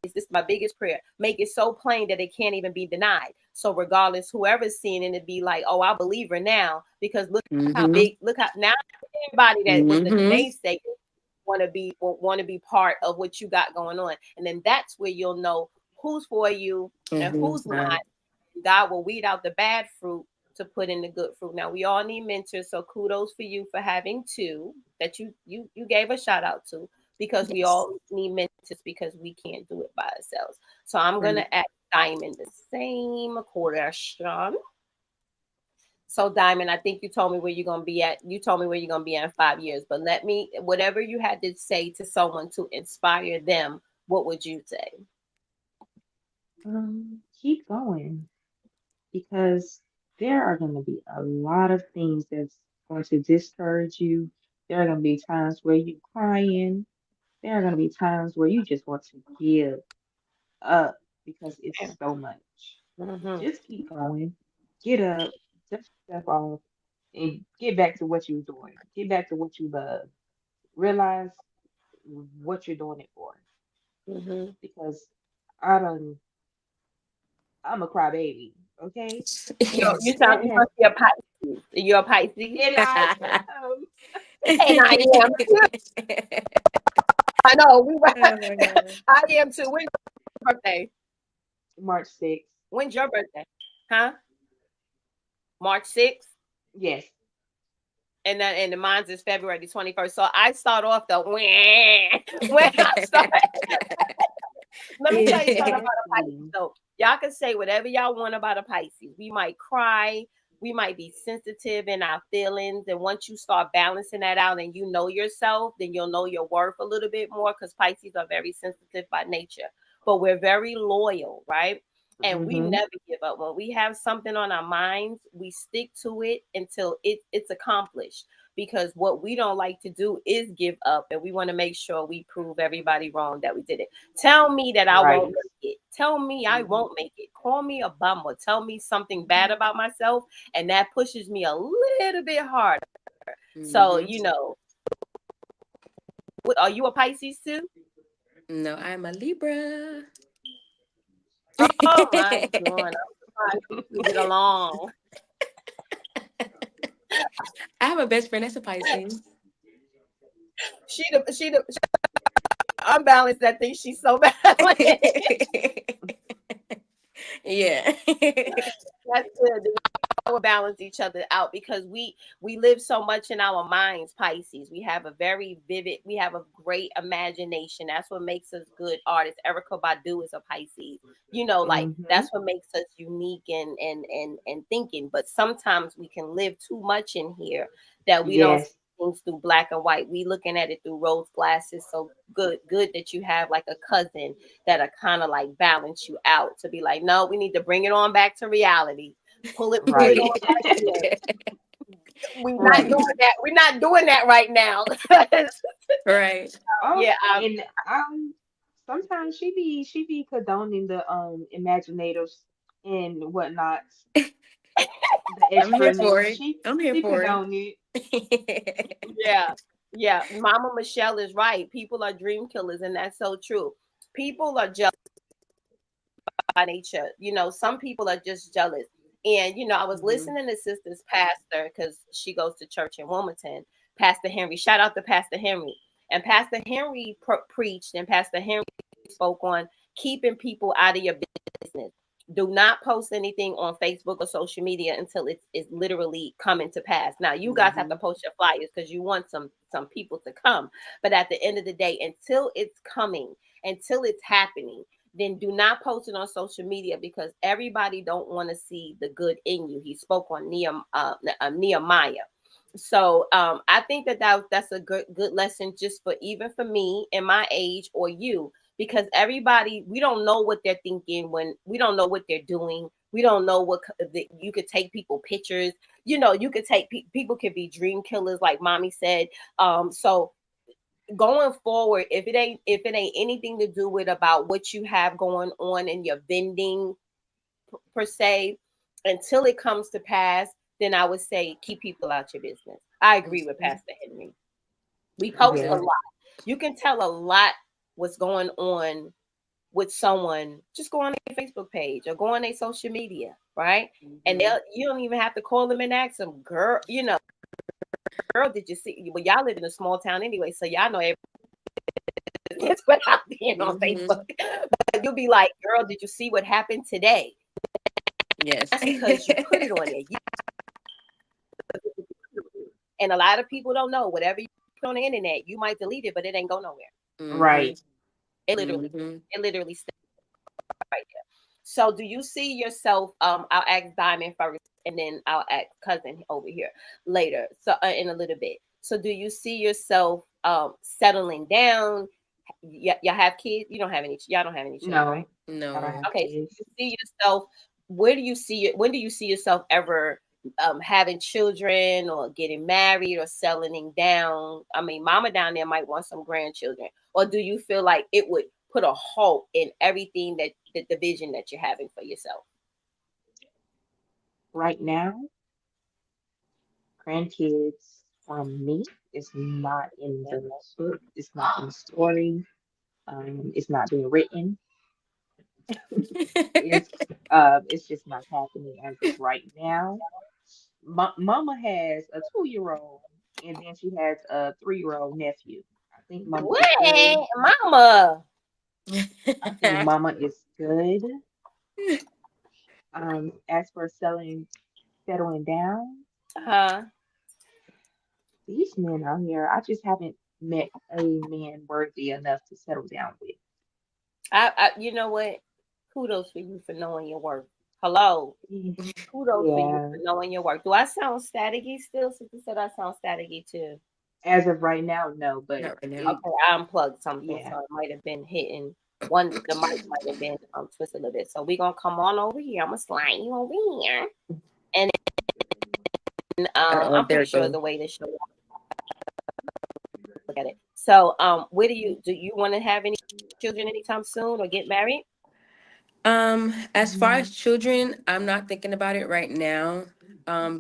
A: is this my biggest prayer. Make it so plain that it can't even be denied. So regardless, whoever's seeing it, be like, oh, I believe her now, because
C: Hmm.
A: look how now everybody that was the
C: Hmm.
A: namesake want to be part of what you got going on. And then that's where you'll know who's for you and
C: Hmm.
A: who's not.
C: Right.
A: God will weed out the bad fruit to put in the good fruit. Now we all need mentors, so kudos for you for having two that you gave a shout out to, because we
C: Yes.
A: all need mentors, because we can't do it by ourselves. So I'm
C: Right.
A: gonna ask Diamond the same question. So Diamond, I think you told me where you're gonna be at. You told me where you're gonna be at in 5 years. But let me, whatever you had to say to someone to inspire them, what would you say?
B: Keep going, because there are going to be a lot of things that's going to discourage you, There are gonna be times where you crying. There are gonna be times where you just want to give up because it's so much.
A: Mm-hmm.
B: Just keep going. Get up, dust yourself off, and get back to what you're doing. Get back to what you love. Realize what you're doing it for.
A: Mm-hmm.
B: Because I don't, I'm a crybaby, okay?
A: You
C: Yes.
B: That
A: sound you
B: has,
A: must be a Pisces. You're a Pisces,
B: and I am.
A: and I am too. I know we.
C: Oh my god.
A: I am too. When's your birthday?
B: March 6th.
A: When's your birthday? Huh? March 6th.
B: Yes.
A: And the mine's is February 21st. So I start off the when I start. Let me tell you something about a Pisces.
B: Exactly.
A: So y'all can say whatever y'all want about a Pisces. We might cry, we might be sensitive in our feelings. And once you start balancing that out and you know yourself, then you'll know your worth a little bit more because Pisces are very sensitive by nature. But we're very loyal, right? And we
B: Mm-hmm.
A: never give up. When we have something on our minds, we stick to it until it's accomplished. Because what we don't like to do is give up, and we want to make sure we prove everybody wrong that we did it. Tell me that I won't
B: Right.
A: make it. Tell me I
B: Mm-hmm.
A: won't make it. Call me a bummer. Tell me something bad about myself, and that pushes me a little bit harder. So,
C: Hmm.
A: are you a Pisces too?
C: No, I'm a Libra.
A: Oh my God. I'm surprised we get along.
C: I have a best friend that's a Pisces.
A: She unbalanced that thing. She's so balanced.
C: Yeah.
A: That's good. We balance each other out because we live so much in our minds. Pisces, we have a very vivid, we have a great imagination. That's what makes us good artists. Erica Badu is a Pisces. Like
B: Mm-hmm.
A: that's what makes us unique and thinking. But sometimes we can live too much in here that we don't see
B: Yes.
A: things through black and white. We looking at it through rose glasses. So good that you have like a cousin that are kind of like balance you out to be like, no, we need to bring it on back to reality. Pull it
B: Right.
A: on back in. We're not
B: Right.
A: doing that. We're not doing that right now.
C: Right.
B: Oh,
A: Yeah,
B: and sometimes she be condoning the imaginators and whatnot, the
C: I'm here
B: extraness.
C: for it.
B: She
C: I'm here
B: she
C: for it.
B: condone it.
A: yeah, yeah. Mama Michelle is right. People are dream killers, and that's so true. People are jealous by nature. Some people are just jealous. And I was
B: Hmm.
A: listening to Sister's pastor because she goes to church in Wilmington. Pastor Henry, shout out to Pastor Henry. And Pastor Henry preached, and Pastor Henry spoke on keeping people out of your business. Do not post anything on Facebook or social media until it's literally coming to pass. Now you guys have to
B: Hmm.
A: post your flyers because you want some people to come. But at the end of the day, until it's coming, until it's happening, then do not post it on social media because everybody don't want to see the good in you. He spoke on Nehemiah. So I think that's a good lesson just for even for me in my age or you because everybody we don't know what they're thinking when we don't know what they're doing. We don't know you could take people pictures. You could take people could be dream killers like mommy said. So going forward, if it ain't anything to do with about what you have going on in your vending per se, until it comes to pass, then I would say keep people out your business. I agree with
C: Mhm.
A: Pastor Henry. We post a
B: Yes.
C: Yeah.
A: lot. You can tell a lot what's going on with someone. Just go on their Facebook page or go on their social media, right? And
B: Hmm.
A: you don't even have to call them and ask them, girl, girl, did you see? Well, y'all live in a small town anyway, so y'all know it's without being on Facebook.
C: Hmm.
A: But you'll be like, girl, did you see what happened today?
C: Yes.
A: That's because you put it on there. And a lot of people don't know whatever you put on the internet, you might delete it, but it ain't go nowhere.
C: Hmm.
B: Right.
A: It literally,
C: Hmm.
A: it literally stays right there. So do you see yourself? I'll ask Diamond first, and then I'll ask Cousin over here later. So in a little bit. So do you see yourself settling down? Y'all have kids? You don't have any. Y'all don't have any children, right?
B: No, I don't
C: No.
B: have
A: Okay, so
B: kids.
A: you see yourself. Where do you see it? When do you see yourself ever? having children or getting married or settling down? I mean, mama down there might want some grandchildren. Or do you feel like it would put a halt in everything that the vision that you're having for yourself?
B: Right now, grandkids from me is not in the book. It's not in the story. It's not being written. It's just not happening as of right now. Mama has a 2-year-old, and then she has a 3-year-old nephew. I think Mama is good.
A: What, mama?
B: I think Mama is good. As for settling down,
A: Uh,
B: these men out here, I just haven't met a man worthy enough to settle down with.
A: you know what? Kudos for you for knowing your worth. Hello. Kudos for you
B: Yeah,
A: for knowing your work. Do I sound staticky still? Sister said I sound staticky too.
B: as of right now, no, but
C: Not right now.
B: it,
A: Okay, I unplugged something,
B: yeah.
A: so it might have been hitting one. The mic might have been twisted a little bit. So we gonna come on over here. I'm gonna slide you over here, and
C: Uh-oh,
A: I'm
C: there
A: pretty
C: it
A: sure
C: goes.
A: the way to show look at it. So where do you want to have any children anytime soon or get married?
C: As far
B: Mm,
C: as children, I'm not thinking about it right now.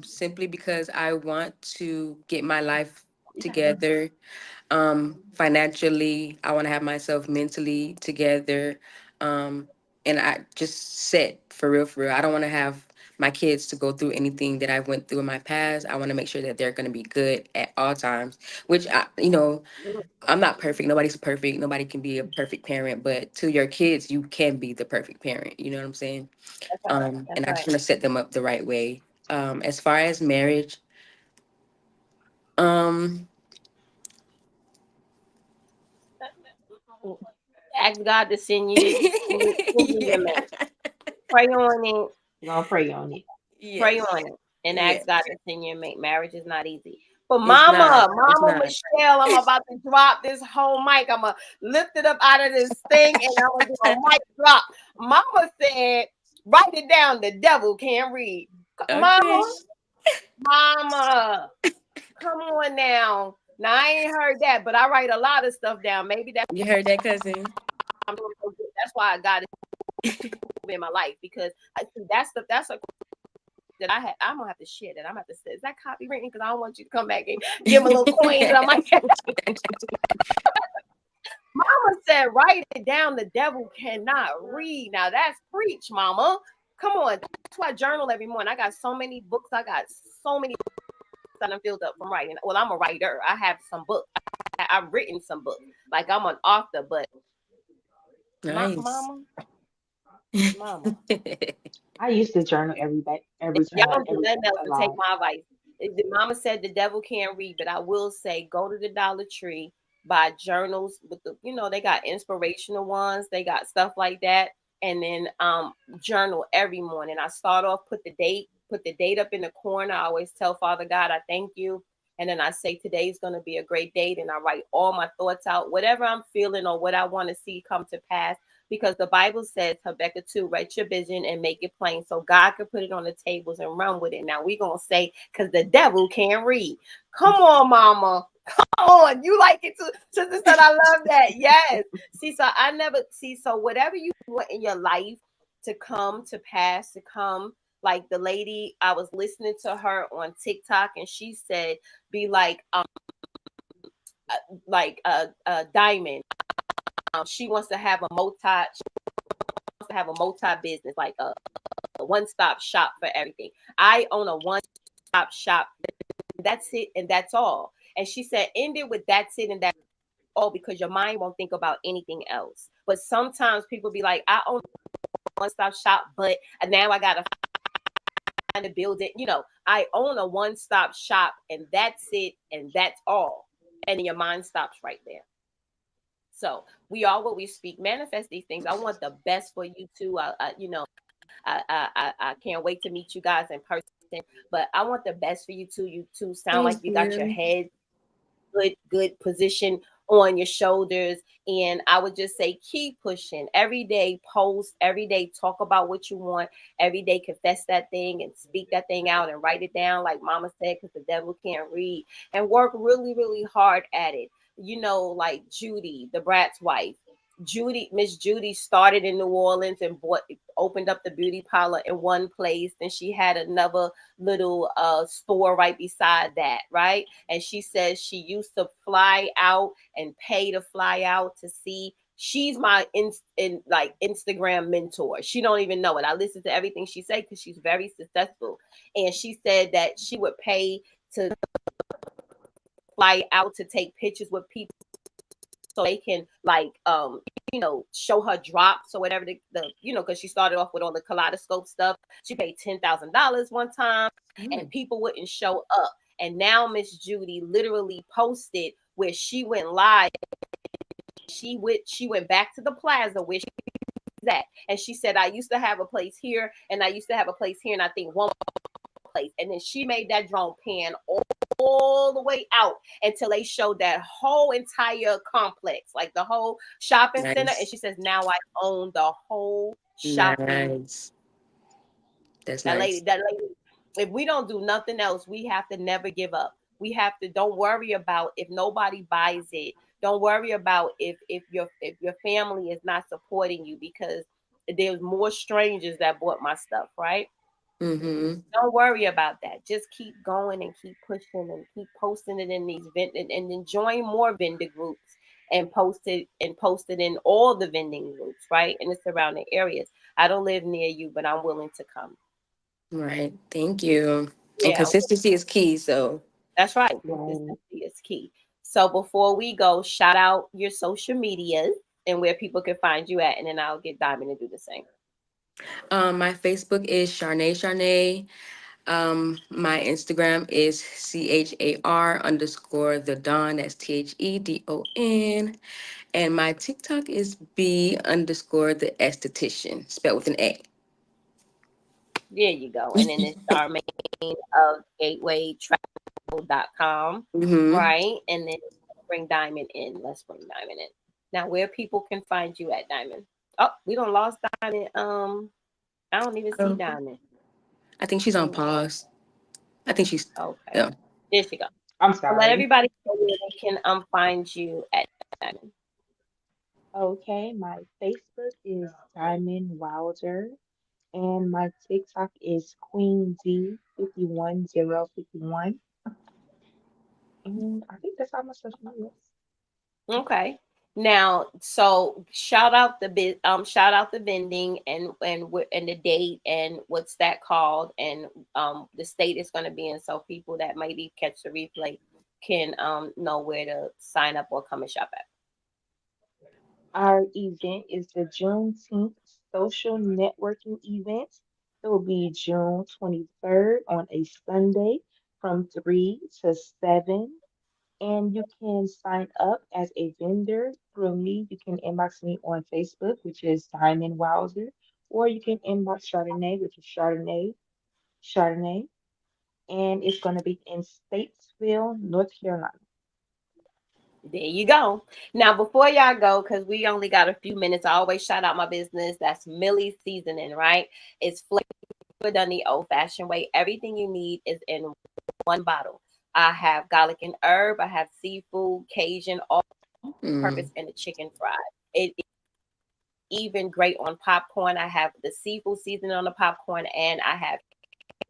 C: Simply because I want to get my life together. Financially, I want to have myself mentally together. Um, and I just set for real, for real. I don't want to have my kids to go through anything that I went through in my past. I want to make sure that they're going to be good at all times, which I'm not perfect. Nobody's perfect. Nobody can be a perfect parent, but to your kids, you can be the perfect parent. You know what I'm saying?
A: That's right. That's
C: And I just
A: right.
C: want to set them up the right way. As far as marriage, um,
A: Ask God to send you your
C: yeah,
A: mate. Pray on it.
B: we're gonna pray on it.
A: Pray
C: yes,
A: on it and ask
C: yes.
A: God to send you a mate. Marriage is not easy. But
C: It's not. It's
A: Mama
C: not.
A: Michelle, I'm about to drop this whole mic. I'm gonna lift it up out of this thing and I'm gonna do a mic drop. Mama said, write it down. The devil can't read.
C: Okay,
A: Mama, mama, come on now. Now I ain't heard that, but I write a lot of stuff down. Maybe that's
C: you heard that, cousin?
A: I'm doing so good. That's why God is moving in my life because I see that's a that I had. I'm gonna have to share that. I'm gonna have to say, is that copywritten? Because I don't want you to come back and give him a little coin. And I'm like, Mama said, write it down. The devil cannot read. Now that's preach, Mama. Come on. That's why I journal every morning. I got so many books. I got so many books that I'm filled up from writing. Well, I'm a writer. I have some books. I've written some books. Like I'm an author, but
C: Nice.
A: Mama, Mama.
B: I used to journal every
A: Y'all
B: time,
A: don't do nothing else
B: a
A: to take
B: lot.
A: my advice. The mama said the devil can't read, but I will say go to the Dollar Tree, buy journals with they got inspirational ones, they got stuff like that, and then journal every morning. I start off put the date up in the corner. I always tell Father God, I thank you. And then I say today's gonna be a great date, and I write all my thoughts out, whatever I'm feeling or what I want to see come to pass because the Bible says, Habakkuk 2, write your vision and make it plain so God can put it on the tables and run with it. Now we're going to say, because the devil can't read. Come on, mama. Come on. You like it too. Sister said, I love that. Yes. See, so I never see. So whatever you want in your life to come to pass, to come, like the lady, I was listening to her on TikTok and she said, be Diamond. She wants to have a multi business, like a one stop shop for everything. I own a one stop shop. That's it, and that's all. And she said, end it with that's it and that's all because your mind won't think about anything else. But sometimes people be like, I own a one stop shop, but now I gotta find a building. I own a one stop shop, and that's it, and that's all. And your mind stops right there. So we are what we speak. Manifest these things. I want the best for you too. I can't wait to meet you guys in person. But I want the best for you too. You two sound like
C: Thank
A: you got your
C: you.
A: head good position on your shoulders. And I would just say keep pushing. Every day post, every day talk about what you want, every day confess that thing and speak that thing out and write it down like mama said, because the devil can't read. And work really, really hard at it. Like Judy, the Brat's wife. Miss Judy started in New Orleans and opened up the beauty parlor in one place. Then she had another little store right beside that, right? And she says she used to fly out and pay to fly out to see. She's my like Instagram mentor. She don't even know it. I listen to everything she say because she's very successful. And she said that she would pay to fly out to take pictures with people so they can like show her drops or whatever because she started off with all the kaleidoscope stuff. She paid $10,000 one time and people wouldn't show up. And now Miss Judy literally posted where she went live. She went back to the plaza where she's at, and she said, I used to have a place here and I used to have a place here, and I think one place. And then she made that drone pan all the way out until they showed that whole entire complex, like the whole shopping center. And
C: Nice.
A: she says, now I own the whole shopping.
C: Nice. That's
A: That lady,
C: nice.
A: that lady, if we don't do nothing else, we have to never give up. We have to don't worry about if nobody buys it. Don't worry about if your family is not supporting you, because there's more strangers that bought my stuff, right?
C: Mm-hmm.
A: Don't worry about that. Just keep going and keep pushing and keep posting it in these and then join more vendor groups and post it in all the vending groups, right? In the surrounding areas. I don't live near you, but I'm willing to come.
C: Right. Thank you. And
A: Yeah,
C: consistency is key. So,
A: that's right.
B: Right.
A: Consistency is key. So before we go, shout out your social medias and where people can find you at, and then I'll get Diamond to do the same.
C: my Facebook is Charnay Charnay. My Instagram is CHAR _ That's THEDON. And my TikTok is B _ the esthetician, spelled with an A.
A: There you go. And then it's Charmaine of gatewaytravel.com,
C: Mm-hmm.
A: right? And then bring Diamond in. Let's bring Diamond in. Now, where people can find you at, Diamond? Oh, we don't lost Diamond. I don't even see
C: Oh,
A: Diamond.
C: I think she's on
A: Hold on.
C: pause. I think she's,
A: Okay.
C: yeah.
A: There she go.
B: I'm
A: So let
B: sorry.
A: everybody know where they can find you at, Diamond.
B: Okay, my Facebook is Diamond Wilder, and my TikTok is Queen D 51051. And I think that's all my social media.
A: Okay. Now, so shout out the vending and the date and what's that called, and the state it's going to be in, so people that maybe catch the replay can know where to sign up or come and shop at.
B: Our event is the Juneteenth social networking event. It will be June 23rd on a Sunday from 3 to 7. And you can sign up as a vendor through me. You can inbox me on Facebook, which is Diamond Wowzer, or you can inbox Chardonnay, which is Chardonnay. And it's going to be in Statesville, North Carolina.
A: There you go. Now, before y'all go, because we only got a few minutes, I always shout out my business. That's Millie's Seasoning, right? It's flavored done the old-fashioned way. Everything you need is in one bottle. I have garlic and herb. I have seafood, Cajun, all-purpose,
C: Mm.
A: and the chicken fried. It is even great on popcorn. I have the seafood seasoning on the popcorn, and I have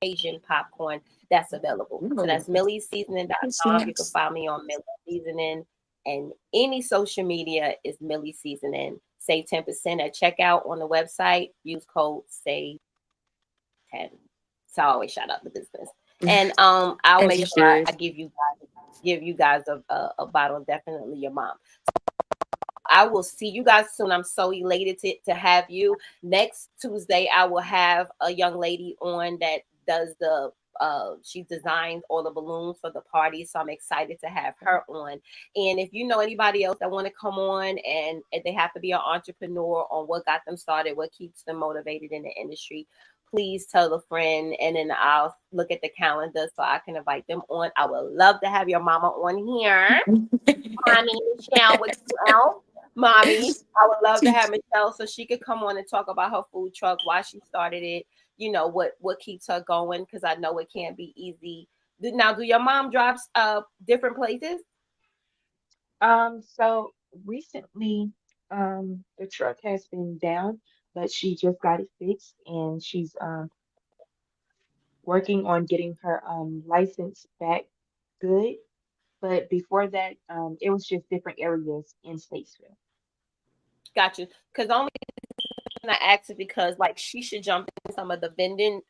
A: Cajun popcorn that's available. So
C: Ooh,
A: that's millieseasoning.com. You can
C: snaps.
A: find me on Millie Seasoning, and any social media is Millie Seasoning. Save 10% at checkout on the website. Use code SAVE10. So I always shout out the business. And I'll
C: As
A: make
C: you
A: sure I
C: should.
A: give you guys a bottle of definitely your mom. I will see you guys soon. I'm so elated to have you. Next Tuesday, I will have a young lady on that does she designs all the balloons for the party. So I'm excited to have her on. And if you know anybody else that want to come on, and they have to be an entrepreneur on what got them started, what keeps them motivated in the industry, please tell a friend, and then I'll look at the calendar so I can invite them on. I would love to have your mama on here. Mommy Michelle with 2L. Mommy, I would love to have Michelle so she could come on and talk about her food truck, why she started it, what keeps her going, because I know it can't be easy. Now, do your mom drive different places?
B: So recently, the truck has been down, but she just got it fixed and she's working on getting her license back good. But before that, it was just different areas in Statesville.
A: Got you. Because only reason I asked it because like she should jump in some of the vending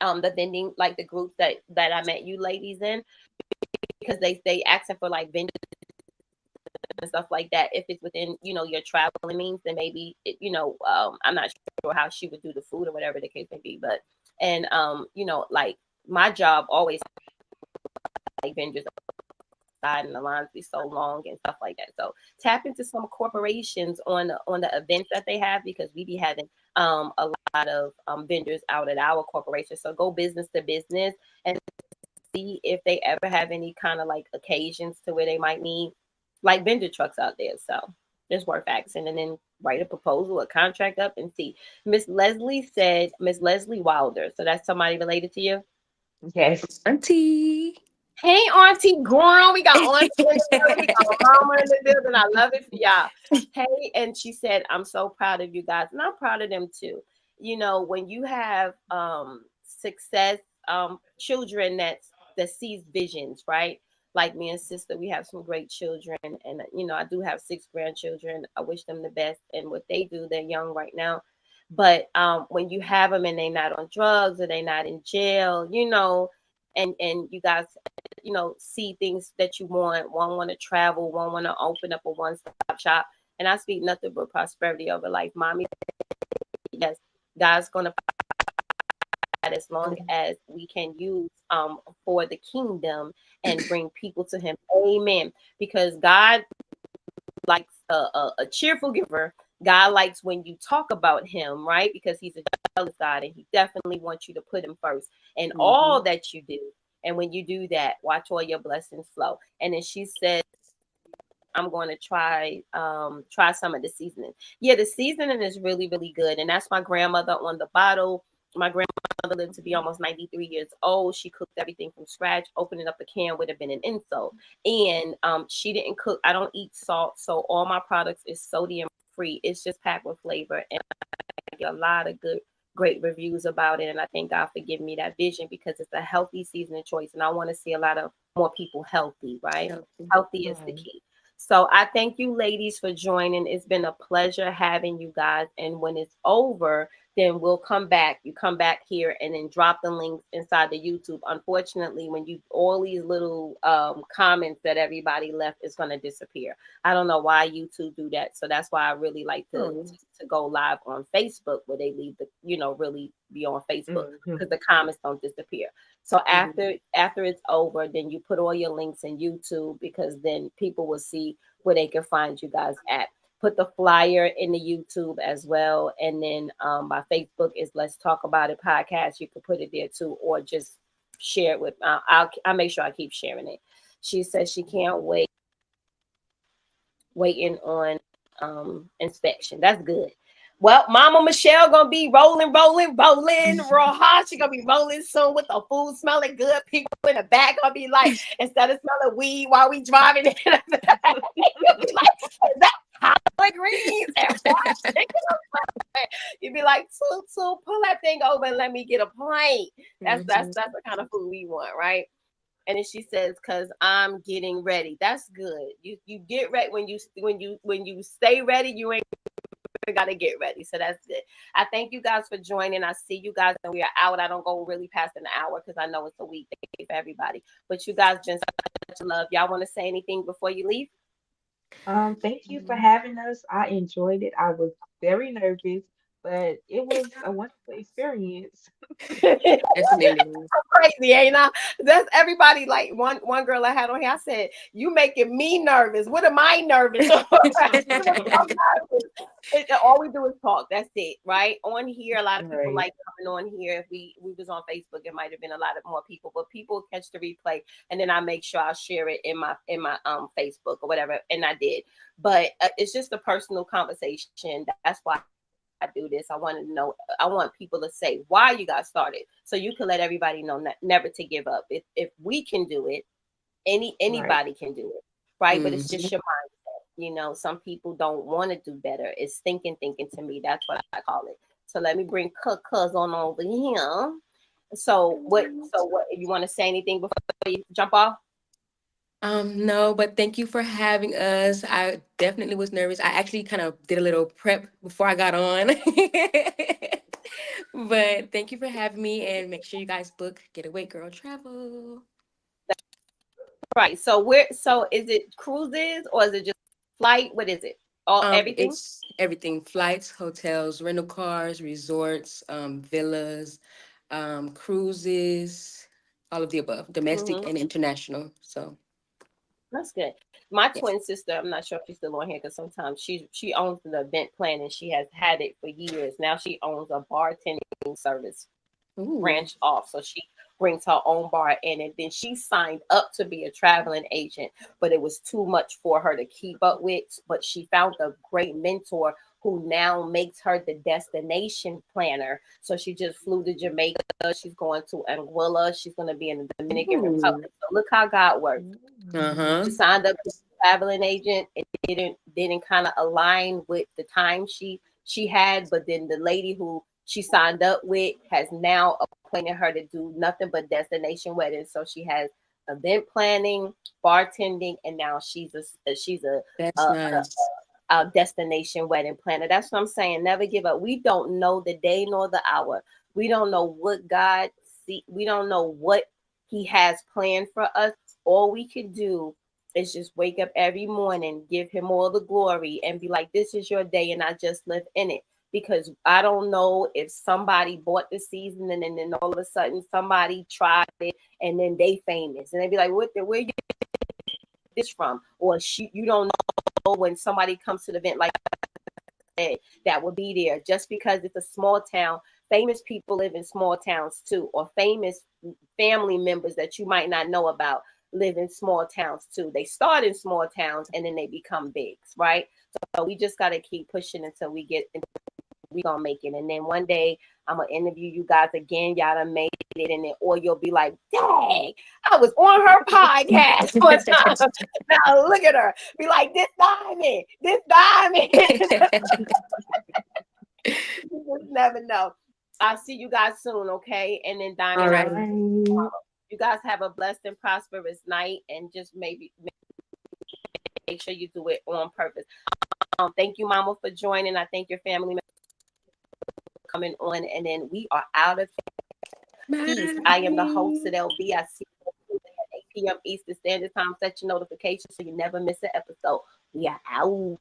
A: like the group that I met you ladies in, because they asking for like vendors and stuff like that. If it's within your traveling means, then maybe I'm not sure how she would do the food or whatever the case may be. But and like my job always like vendors outside and the lines be so long and stuff like that. So tap into some corporations on the events that they have, because we be having a lot of vendors out at our corporation. So go business to business and see if they ever have any kind of like occasions to where they might need like vendor trucks out there. So it's worth asking, and then write a proposal, a contract up, and see. Miss Leslie said, Miss Leslie Wilder. So that's somebody related to you.
B: Yes.
C: Auntie.
A: Hey, Auntie Girl, we got Auntie in the building, we got Mama in the building. I love it for y'all. Hey, and she said, I'm so proud of you guys, and I'm proud of them too. When you have success, children that sees visions, right? Like me and sister, we have some great children, and I do have 6 grandchildren. I wish them the best, and what they do, they're young right now. But when you have them and they're not on drugs or they're not in jail, and you guys see things that you one want to travel, one want to open up a one-stop shop, and I speak nothing but prosperity over life. Mommy, yes, God's gonna provide as long as we can use for the kingdom and bring people to him. Amen. Because God likes a cheerful giver. God likes when you talk about him, right? Because he's a jealous God, and he definitely wants you to put him first in all
C: Mhm.
A: that you do. And when you do that, watch all your blessings flow. And then she said, I'm going to try some of the seasoning. Yeah, the seasoning is really, really good. And that's my grandmother on the bottle. My grandmother lived to be almost 93 years old. She cooked everything from scratch. Opening up a can would have been an insult. And she didn't cook. I don't eat salt. So all my products is sodium free. It's just packed with flavor. And I get a lot of great reviews about it. And I thank God for giving me that vision, because it's a healthy seasoning choice. And I want to see a lot of more people healthy, right?
C: Healthy.
A: Healthy is the
B: Right.
A: key. So I thank you ladies for joining. It's been a pleasure having you guys. And when it's over, then we'll come back. You come back here and then drop the links inside the YouTube. Unfortunately, when you all these little comments that everybody left is going to disappear. I don't know why YouTube do that. So that's why I really like
C: Oh.
A: to go live on Facebook, where they leave really be on Facebook,
B: Hmm.
A: because the comments don't disappear. So
C: Mhm.
A: after it's over, then you put all your links in YouTube, because then people will see where they can find you guys at. Put the flyer in the YouTube as well, and then my Facebook is Let's Talk About It podcast. You can put it there too, or just share it with. I'll make sure I keep sharing it. She says she can't waiting on inspection. That's good. Well, Mama Michelle gonna be rolling raw. She gonna be rolling soon with the food smelling good. People in the back gonna be like, instead of smelling weed while we driving, in the back, you'll be like, is that collard greens and fried chicken? You'd be like, Toot, pull that thing over and let me get a plate.
C: Mhm.
A: That's the kind of food we want, right? And then she says, "Cause I'm getting ready." That's good. You get ready when you stay ready. You ain't gotta get ready. So that's it. I thank you guys for joining. I see you guys, and we are out. I don't go really past an hour because I know it's a weekday for everybody. But you guys been such a love. Y'all want to say anything before you leave?
B: Thank you for having us. I enjoyed it. I was very nervous, but it was a wonderful experience.
C: Definitely.
A: Crazy, ain't I? That's everybody. Like one girl I had on here, I said, "You making me nervous. What am I nervous of?" I'm nervous. All we do is talk. That's it, right? On here, a lot of people
B: Right,
A: like coming on here. If we was on Facebook, it might have been a lot of more people, but people catch the replay, and then I make sure I share it in my Facebook or whatever, and I did. But it's just a personal conversation. That's why I do this. I want to know. I want people to say why you got started, so you can let everybody know never to give up. If we can do it,
B: right.
A: anybody can do it, right? But it's
C: Mhm.
A: just your mindset. Some people don't want to do better. It's thinking to me. That's what I call it. So let me bring cuz on over here. So what if you want to say anything before you jump off?
C: No, but thank you for having us. I definitely was nervous. I actually kind of did a little prep before I got on. But thank you for having me, and make sure you guys book Getaway Girl Travel.
A: Right. So is it cruises or is it just flight? What is it? All everything?
C: It's everything: flights, hotels, rental cars, resorts, villas, cruises, all of the above, domestic
A: Mm-hmm.
C: and international. So
A: That's good. My
C: yes.
A: twin sister, I'm not sure if she's still on here because sometimes she owns the event plan and she has had it for years. Now she owns a bartending service
C: Ooh.
A: branch off. So she brings her own bar in, and then she signed up to be a traveling agent, but it was too much for her to keep up with. But she found a great mentor who now makes her the destination planner. So she just flew to Jamaica. She's going to Anguilla. She's going to be in the Dominican
C: Ooh.
A: Republic. So look how God works.
B: Mm.
C: Uh-huh.
A: She signed up as a traveling agent. It didn't kind of align with the time she had, but then the lady who she signed up with has now appointed her to do nothing but destination weddings. So she has event planning, bartending, and now
C: That's
A: a,
C: nice.
A: destination wedding planner. That's what I'm saying. Never give up. We don't know the day nor the hour. We don't know what God see. We don't know what He has planned for us. All we can do is just wake up every morning, give Him all the glory, and be like, "This is your day," and I just live in it. Because I don't know if somebody bought the season and then all of a sudden somebody tried it and then they famous and they be like, where you get this from? Or you don't know when somebody comes to the event like that will be there just because it's a small town. Famous people live in small towns too, or famous family members that you might not know about live in small towns too. They start in small towns and then they become bigs, right? So we just got to keep pushing until we gonna make it. And then one day I'm gonna interview you guys again. Y'all done made it, and then or you'll be like, dang, I was on her podcast one time. Now look at her. Be like, this diamond. You just never know. I'll see you guys soon, okay? And then
C: All
A: Diamond, I'll
C: right.
A: see you
B: Right.
A: tomorrow. You guys have a blessed and prosperous night, and just maybe make sure you do it on purpose. Thank you, Mama, for joining. I thank your family members for coming on, and then we are out of peace. I am the host
C: Bye.
A: of LB. I see you at 8 p.m. Eastern Standard Time. Set your notifications so you never miss an episode. We are out.